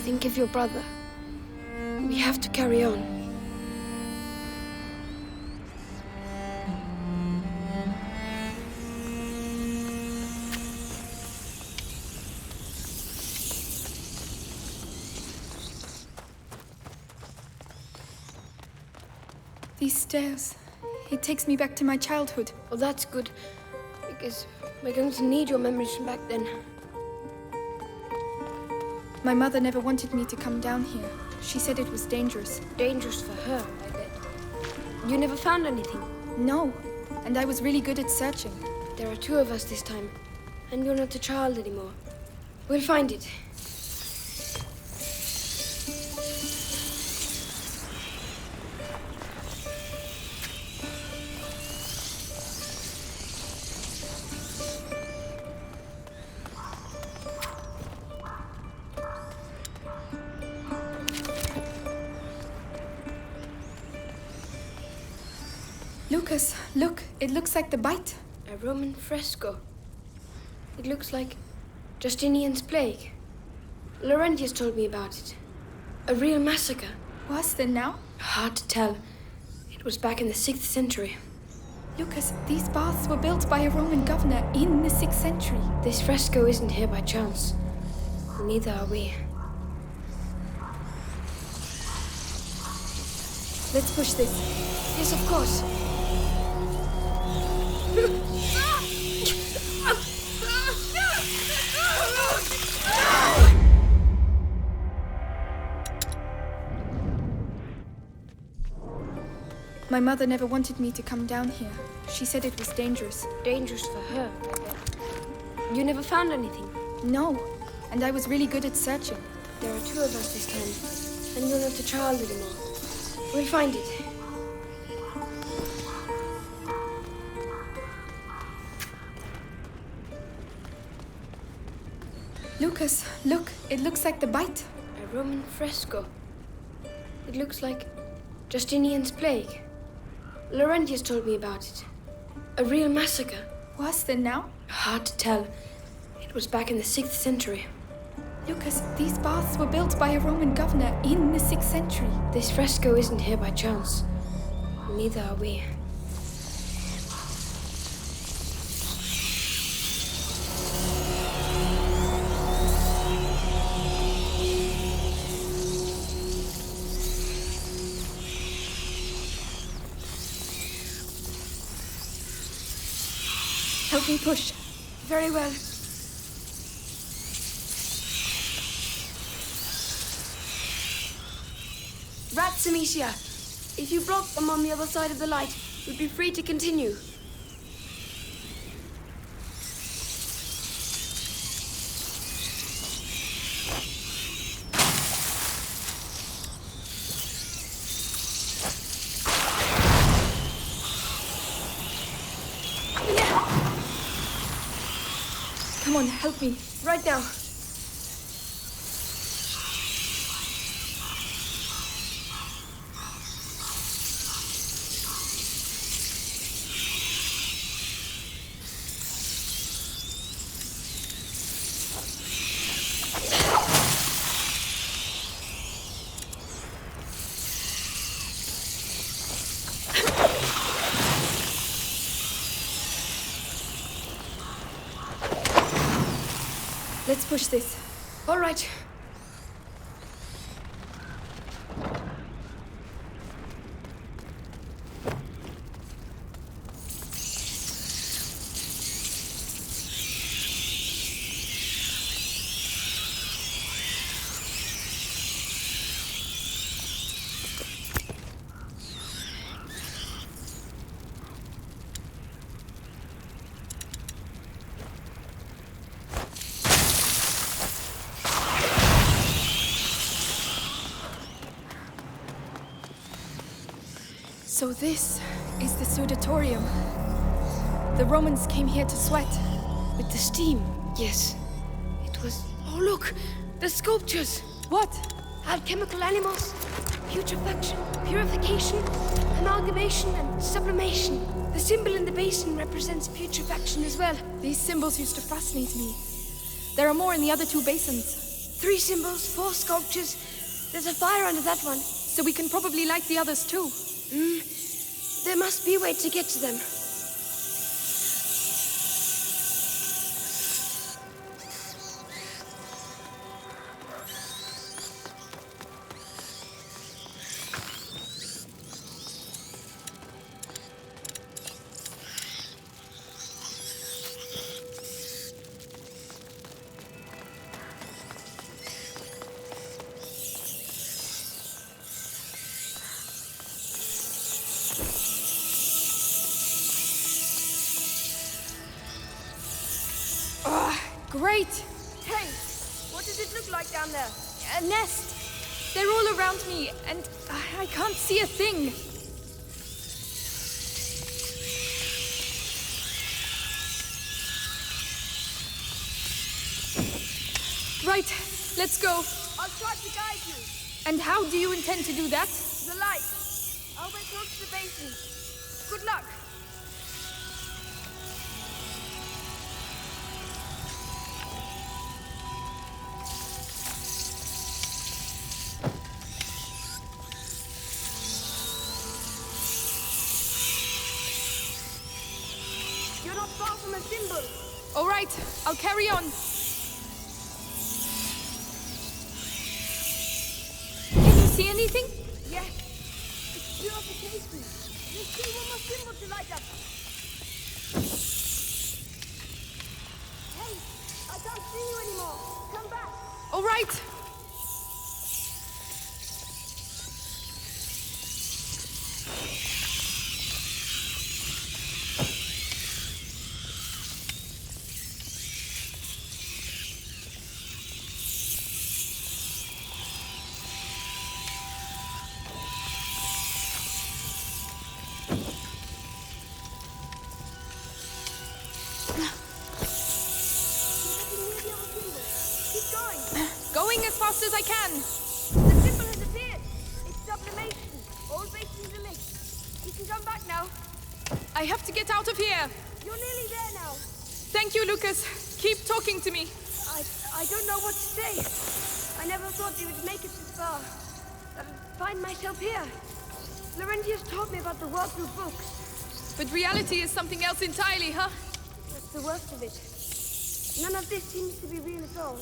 [SPEAKER 13] Think of your brother. We have to carry on.
[SPEAKER 1] These stairs, it takes me back to my childhood.
[SPEAKER 13] Well, that's good, because we're going to need your memories from back then.
[SPEAKER 1] My mother never wanted me to come down here. She said it was dangerous.
[SPEAKER 13] Dangerous for her, I bet. You never found anything?
[SPEAKER 1] No, and I was really good at searching.
[SPEAKER 13] There are two of us this time, and you're not a child anymore. We'll find it.
[SPEAKER 1] Lucas, look, it looks like the bite.
[SPEAKER 13] A Roman fresco. It looks like Justinian's plague. Laurentius told me about it. A real massacre.
[SPEAKER 1] Worse than now?
[SPEAKER 13] Hard to tell. It was back in the 6th century.
[SPEAKER 1] Lucas, these baths were built by a Roman governor in the 6th century.
[SPEAKER 13] This fresco isn't here by chance. Neither are we.
[SPEAKER 1] Let's push this.
[SPEAKER 13] Yes, of course.
[SPEAKER 1] My mother never wanted me to come down here. She said it was dangerous.
[SPEAKER 13] Dangerous for her, I bet. You never found anything?
[SPEAKER 1] No, and I was really good at searching.
[SPEAKER 13] There are two of us this time, and you're not a child anymore. We'll find it.
[SPEAKER 1] Lucas, look, it looks like the bite.
[SPEAKER 13] A Roman fresco. It looks like Justinian's plague. Laurentius told me about it. A real massacre.
[SPEAKER 1] Worse than now?
[SPEAKER 13] Hard to tell. It was back in the 6th century.
[SPEAKER 1] Lucas, these baths were built by a Roman governor in the 6th century.
[SPEAKER 13] This fresco isn't here by chance. Neither are we.
[SPEAKER 1] Help me push.
[SPEAKER 13] Very well. Rats, Amicia. If you block them on the other side of the light, you'd be free to continue.
[SPEAKER 1] Come on, help me.
[SPEAKER 13] Right now.
[SPEAKER 1] Let's push this.
[SPEAKER 13] All right.
[SPEAKER 1] So this is the Sudatorium. The Romans came here to sweat.
[SPEAKER 13] With the steam, yes. It was... Oh, look! The sculptures!
[SPEAKER 1] What?
[SPEAKER 13] Alchemical animals, putrefaction, purification, amalgamation, and sublimation. The symbol in the basin represents putrefaction as well.
[SPEAKER 1] These symbols used to fascinate me. There are more in the other 2 basins.
[SPEAKER 13] 3 symbols, 4 sculptures. There's a fire under that one.
[SPEAKER 1] So we can probably light the others too.
[SPEAKER 13] There must be a way to get to them.
[SPEAKER 1] Great!
[SPEAKER 13] Hey, what does it look like down there?
[SPEAKER 1] A nest. They're all around me, and I can't see a thing. Right, let's go.
[SPEAKER 13] I'll try to guide you.
[SPEAKER 1] And how do you intend to do that?
[SPEAKER 13] The light. I'll wait close to the basin. Good luck. You're not far from a symbol.
[SPEAKER 1] All right, I'll carry on. Can you see anything?
[SPEAKER 13] Yes. It's purification. Let's see one more symbol to light up. Hey, I can't see you anymore. Come back.
[SPEAKER 1] All right. Going as fast as I can.
[SPEAKER 13] The symbol has appeared. It's sublimation. All basins are linked. You can come back now.
[SPEAKER 1] I have to get out of here.
[SPEAKER 13] You're nearly there now.
[SPEAKER 1] Thank you, Lucas. Keep talking to me.
[SPEAKER 13] I don't know what to say. I never thought you would make it this far. That I'd find myself here. Laurentius taught me about the world through books.
[SPEAKER 1] But reality is something else entirely, huh?
[SPEAKER 13] That's the worst of it. None of this seems to be real at all.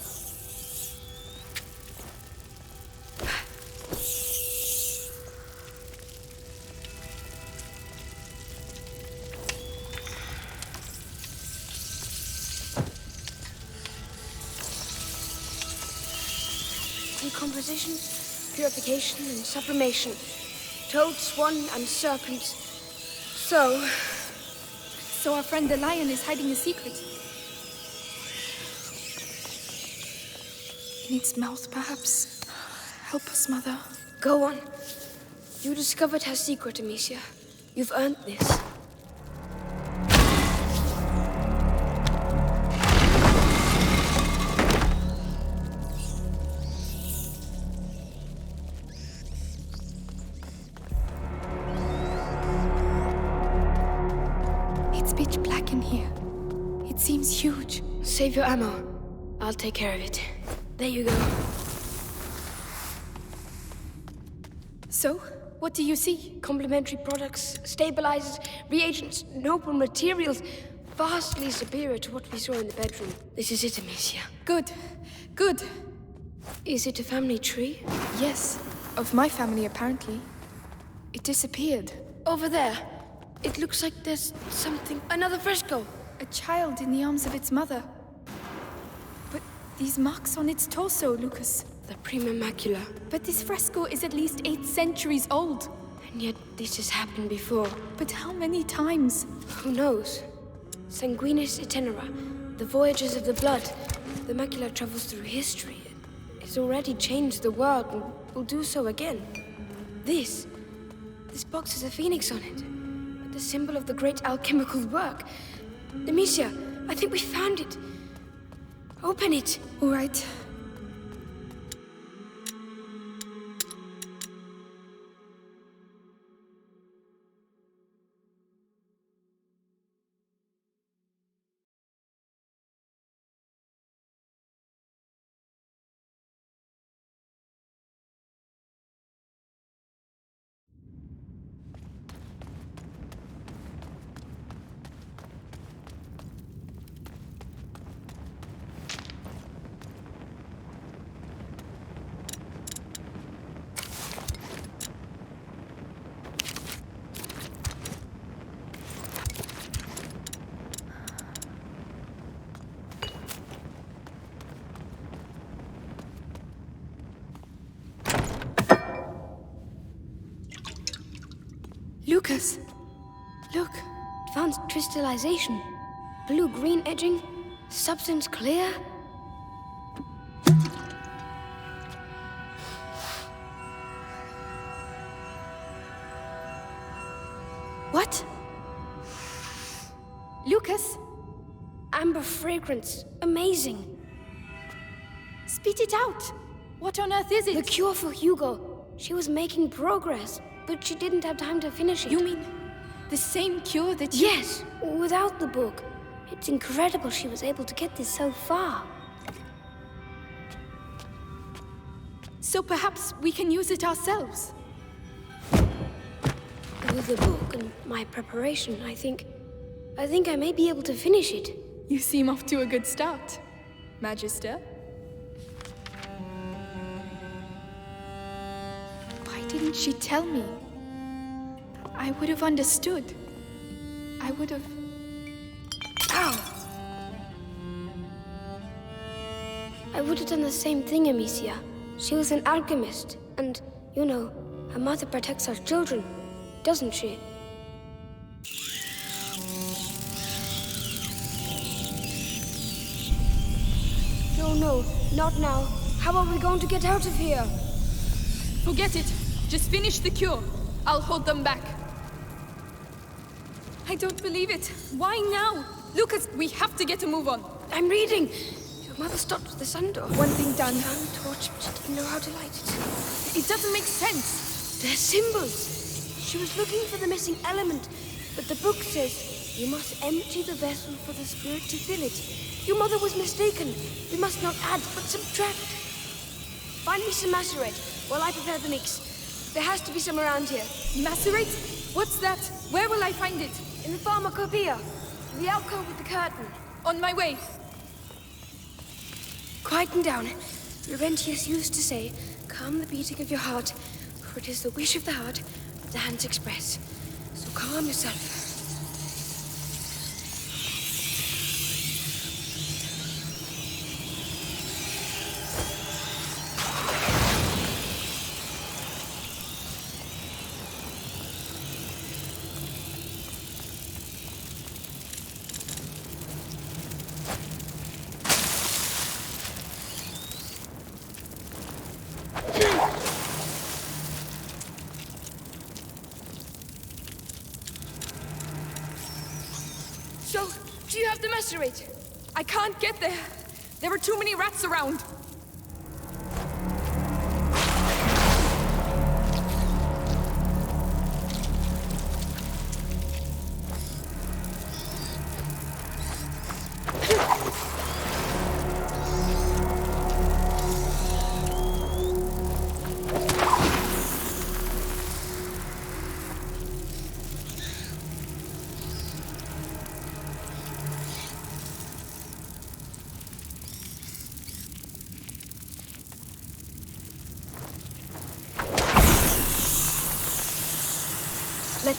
[SPEAKER 13] Decomposition, purification, and sublimation. Toad, swan, and serpent.
[SPEAKER 1] So our friend the lion is hiding a secret. In its mouth, perhaps. Help us, Mother.
[SPEAKER 13] Go on. You discovered her secret, Amicia. You've earned this.
[SPEAKER 1] It's pitch black in here. It seems huge.
[SPEAKER 13] Save your ammo. I'll take care of it. There you go.
[SPEAKER 1] So, what do you see?
[SPEAKER 13] Complementary products, stabilizers, reagents, noble materials. vastly superior to what we saw in the bedroom. This is it, Amicia.
[SPEAKER 1] Good. Good.
[SPEAKER 13] Is it a family tree?
[SPEAKER 1] Yes. Of my family, apparently. It disappeared.
[SPEAKER 13] Over there. It looks like there's something... Another fresco.
[SPEAKER 1] A child in the arms of its mother. But these marks on its torso, Lucas.
[SPEAKER 13] The prima macula.
[SPEAKER 1] But this fresco is at least 8 centuries old.
[SPEAKER 13] And yet this has happened before.
[SPEAKER 1] But how many times?
[SPEAKER 13] Who knows? Sanguinis itinera. The voyages of the blood. The macula travels through history. It's already changed the world and will do so again. This box has a phoenix on it. The symbol of the great alchemical work. Amicia, I think we found it. Open it.
[SPEAKER 1] All right. Lucas! Look!
[SPEAKER 13] Advanced crystallization. Blue-green edging. Substance clear.
[SPEAKER 1] What? Lucas?
[SPEAKER 13] Amber fragrance. Amazing.
[SPEAKER 1] Spit it out! What on earth is it?
[SPEAKER 13] The cure for Hugo. She was making progress, but she didn't have time to finish it.
[SPEAKER 1] You mean the same cure that you...
[SPEAKER 13] Yes, without the book. It's incredible she was able to get this so far.
[SPEAKER 1] So perhaps we can use it ourselves.
[SPEAKER 13] With the book and my preparation, I think I may be able to finish it.
[SPEAKER 1] You seem off to a good start, Magister. Why didn't she tell me? I would have understood. I would have... Ow!
[SPEAKER 13] I would have done the same thing, Amicia. She was an alchemist, and, you know, a mother protects her children, doesn't she? No, not now. How are we going to get out of here?
[SPEAKER 1] Forget it. Just finish the cure. I'll hold them back. I don't believe it. Why now? Lucas, we have to get a move on.
[SPEAKER 13] I'm reading. Your mother stopped the sun door.
[SPEAKER 1] One thing done.
[SPEAKER 13] Found a torch, but she didn't know how to light it.
[SPEAKER 1] It doesn't make sense.
[SPEAKER 13] They're symbols. She was looking for the missing element, but the book says you must empty the vessel for the spirit to fill it. Your mother was mistaken. We must not add, but subtract. Find me some macerate while I prepare the mix. There has to be some around here.
[SPEAKER 1] Macerate? What's that? Where will I find it?
[SPEAKER 13] In the pharmacopoeia. The alcove with the curtain.
[SPEAKER 1] On my way.
[SPEAKER 13] Quieten down. Laurentius used to say, calm the beating of your heart, for it is the wish of the heart that the hands express. So calm yourself.
[SPEAKER 1] So, do you have the macerate? I can't get there. There are too many rats around.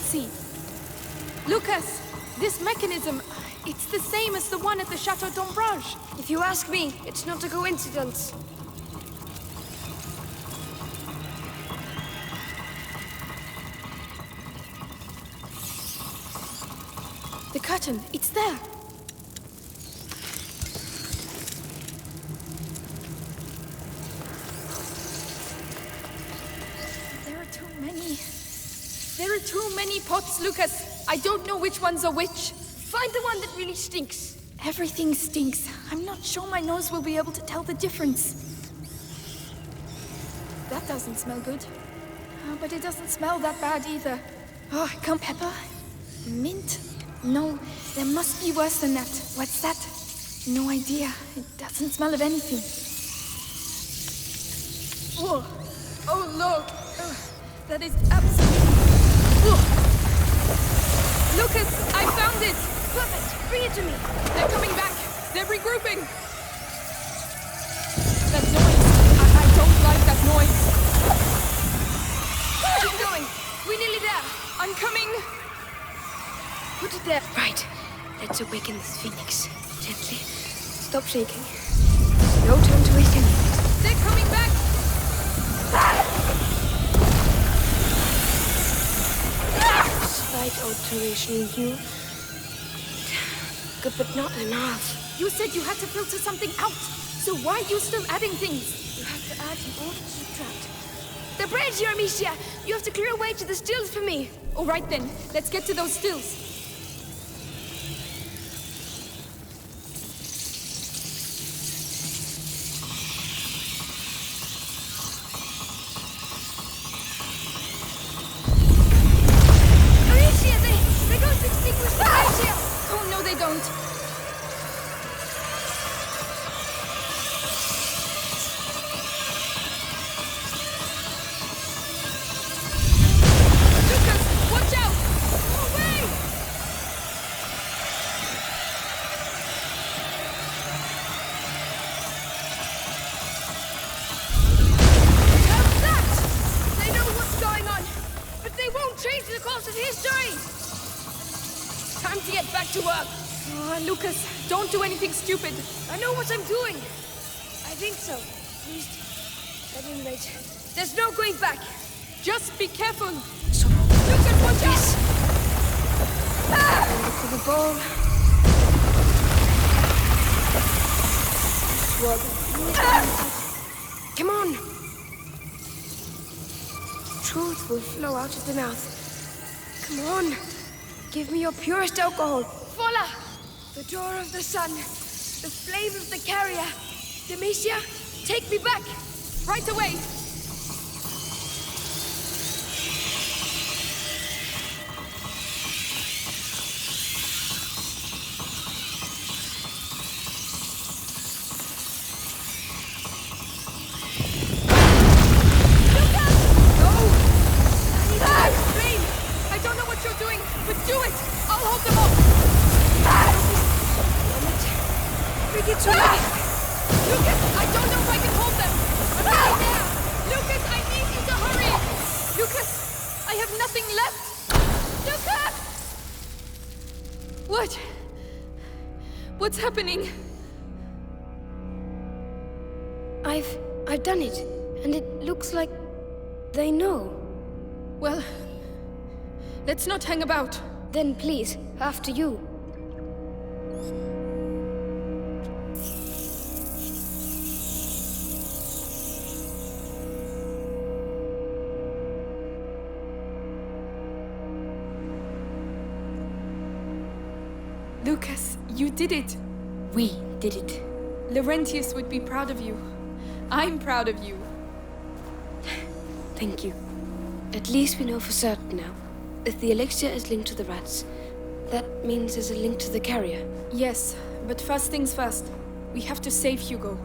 [SPEAKER 1] see. Lucas, this mechanism, it's the same as the one at the Chateau d'Ombrage.
[SPEAKER 13] If you ask me, it's not a coincidence.
[SPEAKER 1] The curtain, it's there. There are too many pots, Lucas. I don't know which ones are which.
[SPEAKER 13] Find the one that really stinks.
[SPEAKER 1] Everything stinks. I'm not sure my nose will be able to tell the difference. That doesn't smell good. But it doesn't smell that bad either. Oh, come pepper? Mint? No, there must be worse than that. What's that? No idea. It doesn't smell of anything. Oh, oh Lord. That is absolutely... Lucas, I found it!
[SPEAKER 13] Perfect! Bring it to me!
[SPEAKER 1] They're coming back! They're regrouping! That noise! I don't like that noise!
[SPEAKER 13] Keep going! We're nearly there!
[SPEAKER 1] I'm coming!
[SPEAKER 13] Put it there. Right. Let's awaken this phoenix. Gently. Stop shaking. No time to waste any of it.
[SPEAKER 1] They're coming back!
[SPEAKER 13] Slight alteration in hue. Good, but not enough.
[SPEAKER 1] You said you had to filter something out. So why are you still adding things?
[SPEAKER 13] You have to add in order to subtract. The bridge here, Amicia! You have to clear a way to the stills for me.
[SPEAKER 1] All right then. Let's get to those stills. Lucas, don't do anything stupid.
[SPEAKER 13] I know what I'm doing. I think so. At least, at any rate, there's no going back.
[SPEAKER 1] Just be careful.
[SPEAKER 13] So,
[SPEAKER 1] Lucas, watch out!
[SPEAKER 13] Look for the ball. Come on. Truth will flow out of the mouth. Come on. Give me your purest alcohol. Voila! The door of the sun, the flame of the carrier. Amicia, take me back!
[SPEAKER 1] Right away! Lucas! No! Flame! I don't know what you're doing, but do it! I'll hold them off!
[SPEAKER 13] Bring it to me!
[SPEAKER 1] Lucas, I don't know if I can hold them! I'm nearly there! Lucas, I need you to hurry! Lucas, I have nothing left! Lucas! What? What's happening?
[SPEAKER 13] I've done it, and it looks like they know.
[SPEAKER 1] Well, let's not hang about.
[SPEAKER 13] Then please, after you.
[SPEAKER 1] Lucas, you did it.
[SPEAKER 13] We did it.
[SPEAKER 1] Laurentius would be proud of you. I'm proud of you.
[SPEAKER 13] Thank you. At least we know for certain now. If the elixir is linked to the rats, that means there's a link to the carrier.
[SPEAKER 1] Yes, but first things first. We have to save Hugo.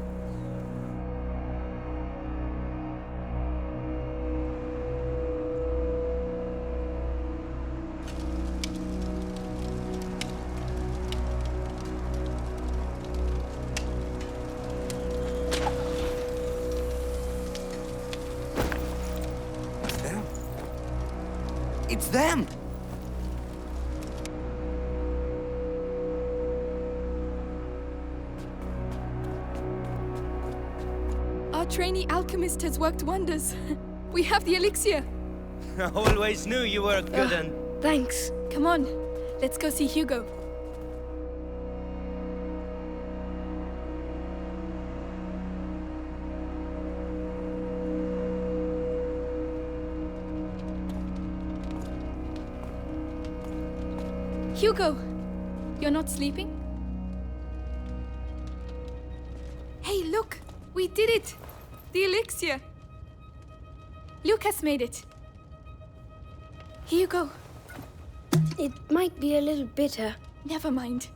[SPEAKER 14] It's them!
[SPEAKER 1] Our trainee alchemist has worked wonders. We have the elixir.
[SPEAKER 14] I always knew you were a good one.
[SPEAKER 13] Thanks.
[SPEAKER 1] Come on, let's go see Hugo. Hugo, you're not sleeping? Hey, look! We did it! The elixir! Lucas made it. Here you go.
[SPEAKER 13] It might be a little bitter.
[SPEAKER 1] Never mind.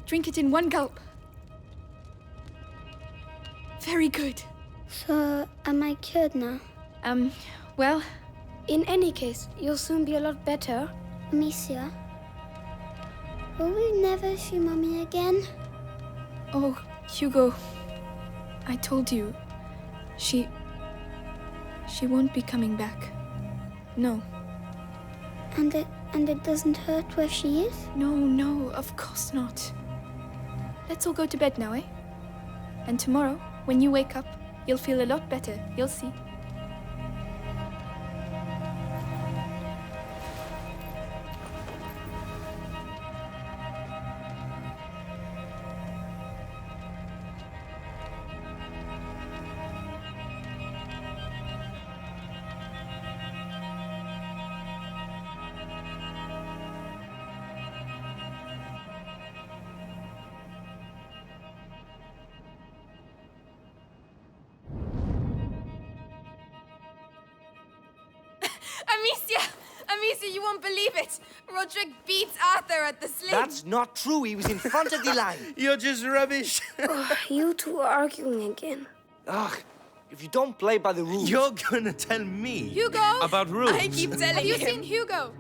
[SPEAKER 1] Drink it in one gulp. Very good.
[SPEAKER 13] So, am I cured now?
[SPEAKER 1] Well...
[SPEAKER 13] In any case, you'll soon be a lot better.
[SPEAKER 15] Amicia, will we never see Mommy again?
[SPEAKER 1] Oh, Hugo... I told you. She won't be coming back. No.
[SPEAKER 15] And it doesn't hurt where she is?
[SPEAKER 1] No, of course not. Let's all go to bed now, eh? And tomorrow, when you wake up, you'll feel a lot better. You'll see.
[SPEAKER 2] Amicia, you won't believe it! Roderick beats Arthur at the sling!
[SPEAKER 14] That's not true. He was in front of the line. You're just rubbish.
[SPEAKER 13] You two are arguing again.
[SPEAKER 14] If you don't play by the rules... You're gonna tell me...
[SPEAKER 1] Hugo!
[SPEAKER 14] About rules.
[SPEAKER 1] I keep telling Have you seen Hugo?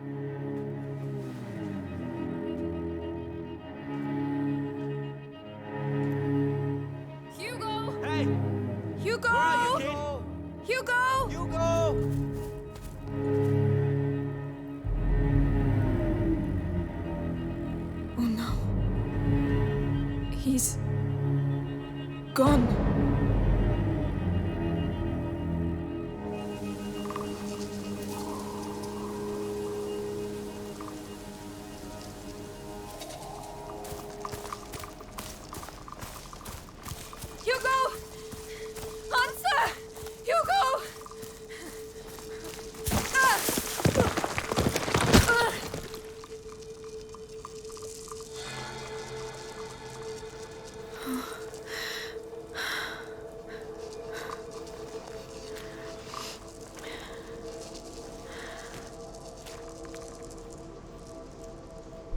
[SPEAKER 1] Hugo!
[SPEAKER 14] Hey!
[SPEAKER 1] Hugo!
[SPEAKER 14] Where are you, kid?
[SPEAKER 1] Hugo!
[SPEAKER 14] Hugo!
[SPEAKER 1] Oh no. He's... gone. Hugo! Answer! Hugo!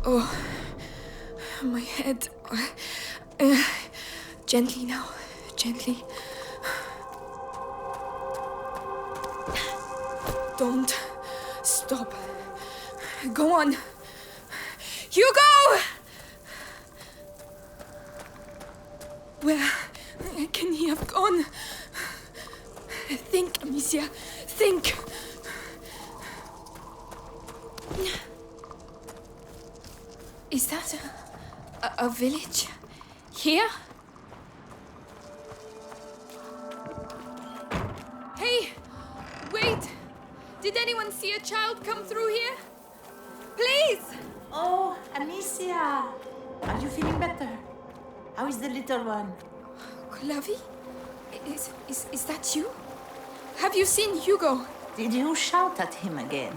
[SPEAKER 1] Oh, my head. Gently now, gently. Don't stop. Go on. Hugo! Where can he have gone? Think, Amicia, think. Is that a village? Here? Hey! Wait! Did anyone see a child come through here? Please!
[SPEAKER 16] Oh, Amicia! Are you feeling better? How is the little one?
[SPEAKER 1] Clavi? Is that you? Have you seen Hugo?
[SPEAKER 16] Did you shout at him again?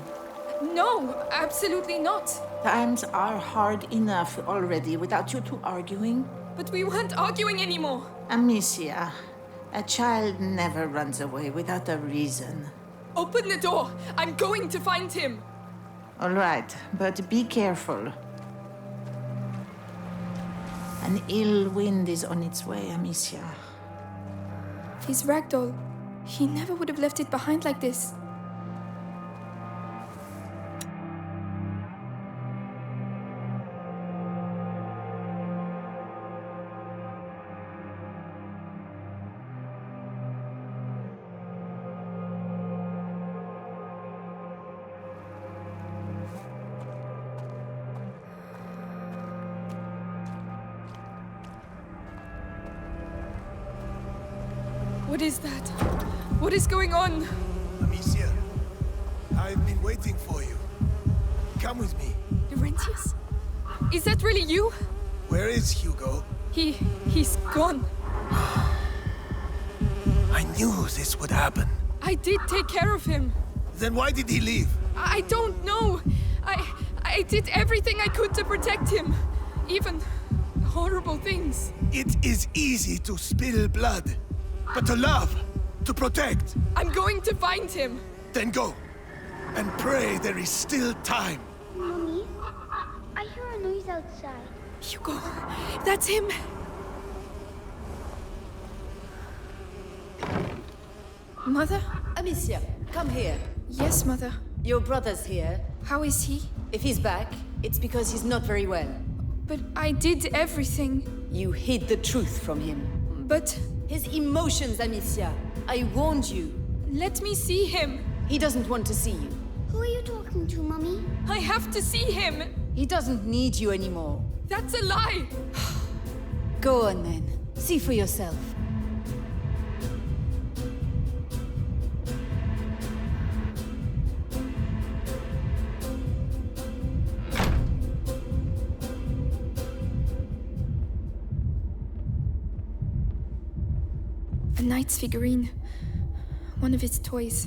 [SPEAKER 1] No, absolutely not.
[SPEAKER 16] Times are hard enough already without you two arguing.
[SPEAKER 1] But we weren't arguing anymore.
[SPEAKER 16] Amicia, a child never runs away without a reason.
[SPEAKER 1] Open the door. I'm going to find him.
[SPEAKER 16] All right, but be careful. An ill wind is on its way, Amicia.
[SPEAKER 1] His ragdoll. He never would have left it behind like this. What is that? What is going on?
[SPEAKER 7] Amicia, I've been waiting for you. Come with me.
[SPEAKER 1] Laurentius? Is that really you?
[SPEAKER 7] Where is Hugo?
[SPEAKER 1] He's gone.
[SPEAKER 7] I knew this would happen.
[SPEAKER 1] I did take care of him.
[SPEAKER 7] Then why did he leave?
[SPEAKER 1] I don't know. I did everything I could to protect him. Even horrible things.
[SPEAKER 7] It is easy to spill blood. But to love, to protect.
[SPEAKER 1] I'm going to find him.
[SPEAKER 7] Then go. And pray there is still time.
[SPEAKER 15] Mommy, I hear a noise outside.
[SPEAKER 1] Hugo, that's him. Mother?
[SPEAKER 17] Amicia, come here.
[SPEAKER 1] Yes, Mother.
[SPEAKER 17] Your brother's here.
[SPEAKER 1] How is he?
[SPEAKER 17] If he's back, it's because he's not very well.
[SPEAKER 1] But I did everything.
[SPEAKER 17] You hid the truth from him.
[SPEAKER 1] But...
[SPEAKER 17] His emotions, Amicia. I warned you.
[SPEAKER 1] Let me see him.
[SPEAKER 17] He doesn't want to see you.
[SPEAKER 15] Who are you talking to, Mommy?
[SPEAKER 1] I have to see him.
[SPEAKER 17] He doesn't need you anymore.
[SPEAKER 1] That's a lie.
[SPEAKER 17] Go on, then. See for yourself.
[SPEAKER 1] A knight's figurine. One of his toys.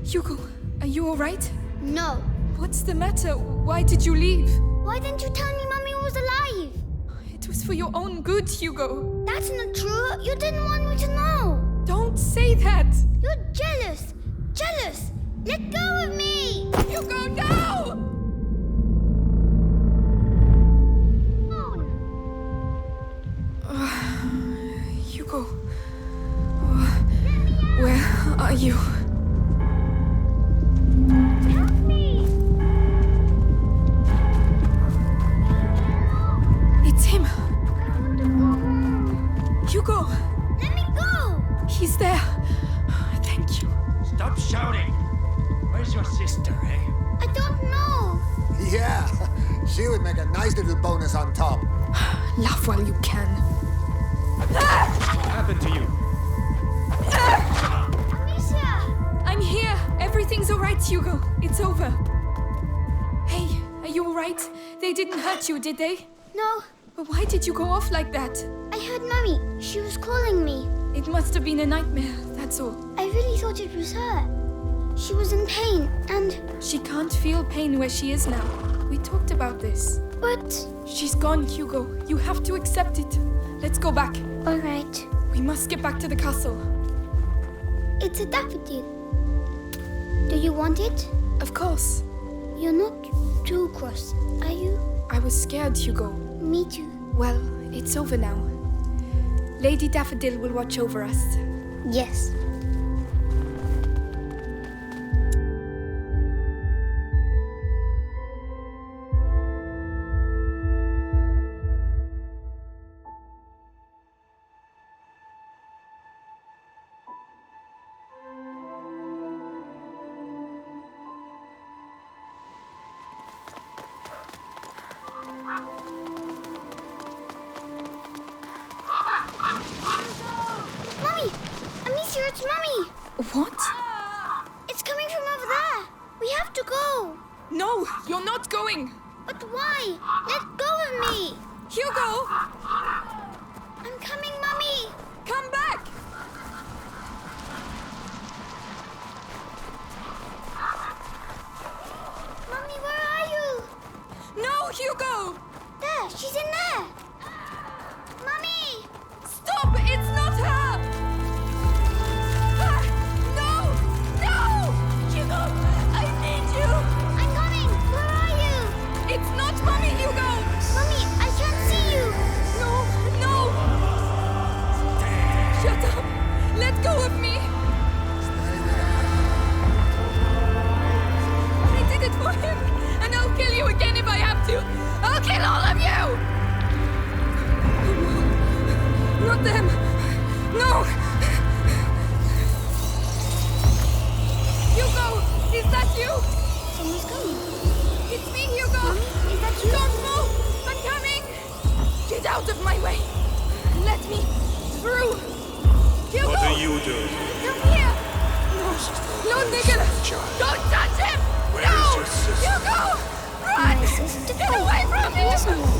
[SPEAKER 1] Hugo, are you all right?
[SPEAKER 15] No.
[SPEAKER 1] What's the matter? Why did you leave?
[SPEAKER 15] Why didn't you tell me Mommy was alive?
[SPEAKER 1] It was for your own good, Hugo.
[SPEAKER 15] That's not true. You didn't want me to know.
[SPEAKER 1] Don't say that.
[SPEAKER 15] You're jealous. Jealous. Let go of me.
[SPEAKER 1] Hugo, no! Hugo. Where are you?
[SPEAKER 15] Help me.
[SPEAKER 1] It's him.
[SPEAKER 15] I want to go home.
[SPEAKER 1] Hugo.
[SPEAKER 15] Let me go.
[SPEAKER 1] He's there. Thank you.
[SPEAKER 9] Stop shouting! Where's your sister, eh?
[SPEAKER 15] I don't know.
[SPEAKER 12] Yeah, she would make a nice little bonus on top.
[SPEAKER 1] Laugh while you can.
[SPEAKER 4] What happened to you?
[SPEAKER 15] Amicia!
[SPEAKER 1] I'm here. Everything's all right, Hugo. It's over. Hey, are you all right? They didn't hurt you, did they?
[SPEAKER 15] No.
[SPEAKER 1] But why did you go off like that?
[SPEAKER 15] I heard Mommy. She was calling me.
[SPEAKER 1] It must have been a nightmare, that's all.
[SPEAKER 15] I really thought it was her. She was in pain, and...
[SPEAKER 1] She can't feel pain where she is now. We talked about this.
[SPEAKER 15] But...
[SPEAKER 1] She's gone, Hugo. You have to accept it. Let's go back.
[SPEAKER 15] All right.
[SPEAKER 1] We must get back to the castle.
[SPEAKER 15] It's a daffodil. Do you want it?
[SPEAKER 1] Of course.
[SPEAKER 15] You're not too cross, are you?
[SPEAKER 1] I was scared, Hugo.
[SPEAKER 15] Me too.
[SPEAKER 1] Well, it's over now. Lady Daffodil will watch over us.
[SPEAKER 15] Yes. Mommy! Amicia, it's Mommy!
[SPEAKER 1] What?
[SPEAKER 15] It's coming from over there. We have to go.
[SPEAKER 1] No, you're not going.
[SPEAKER 15] But why? Let go of me.
[SPEAKER 1] Hugo!
[SPEAKER 15] I'm coming, Mommy.
[SPEAKER 1] Come back!
[SPEAKER 15] Mommy, where are you?
[SPEAKER 1] No, Hugo!
[SPEAKER 15] There, she's in there. Mommy!
[SPEAKER 1] Stop! It's not her! Ah, no! No! Hugo! I need you!
[SPEAKER 15] I'm coming. Where are you?
[SPEAKER 1] It's not Mommy, Hugo!
[SPEAKER 15] Mommy, I can't see you.
[SPEAKER 1] No! No! Shut up! Let go of me! I did it for him! And I'll kill you again if I have to! I'll kill all of you! out of my way! Let me through! Hugo!
[SPEAKER 18] What are you doing?
[SPEAKER 1] Come here! No, Nicholas! Don't touch him!
[SPEAKER 18] Where is your sister?
[SPEAKER 1] Hugo! Run! Get away from me!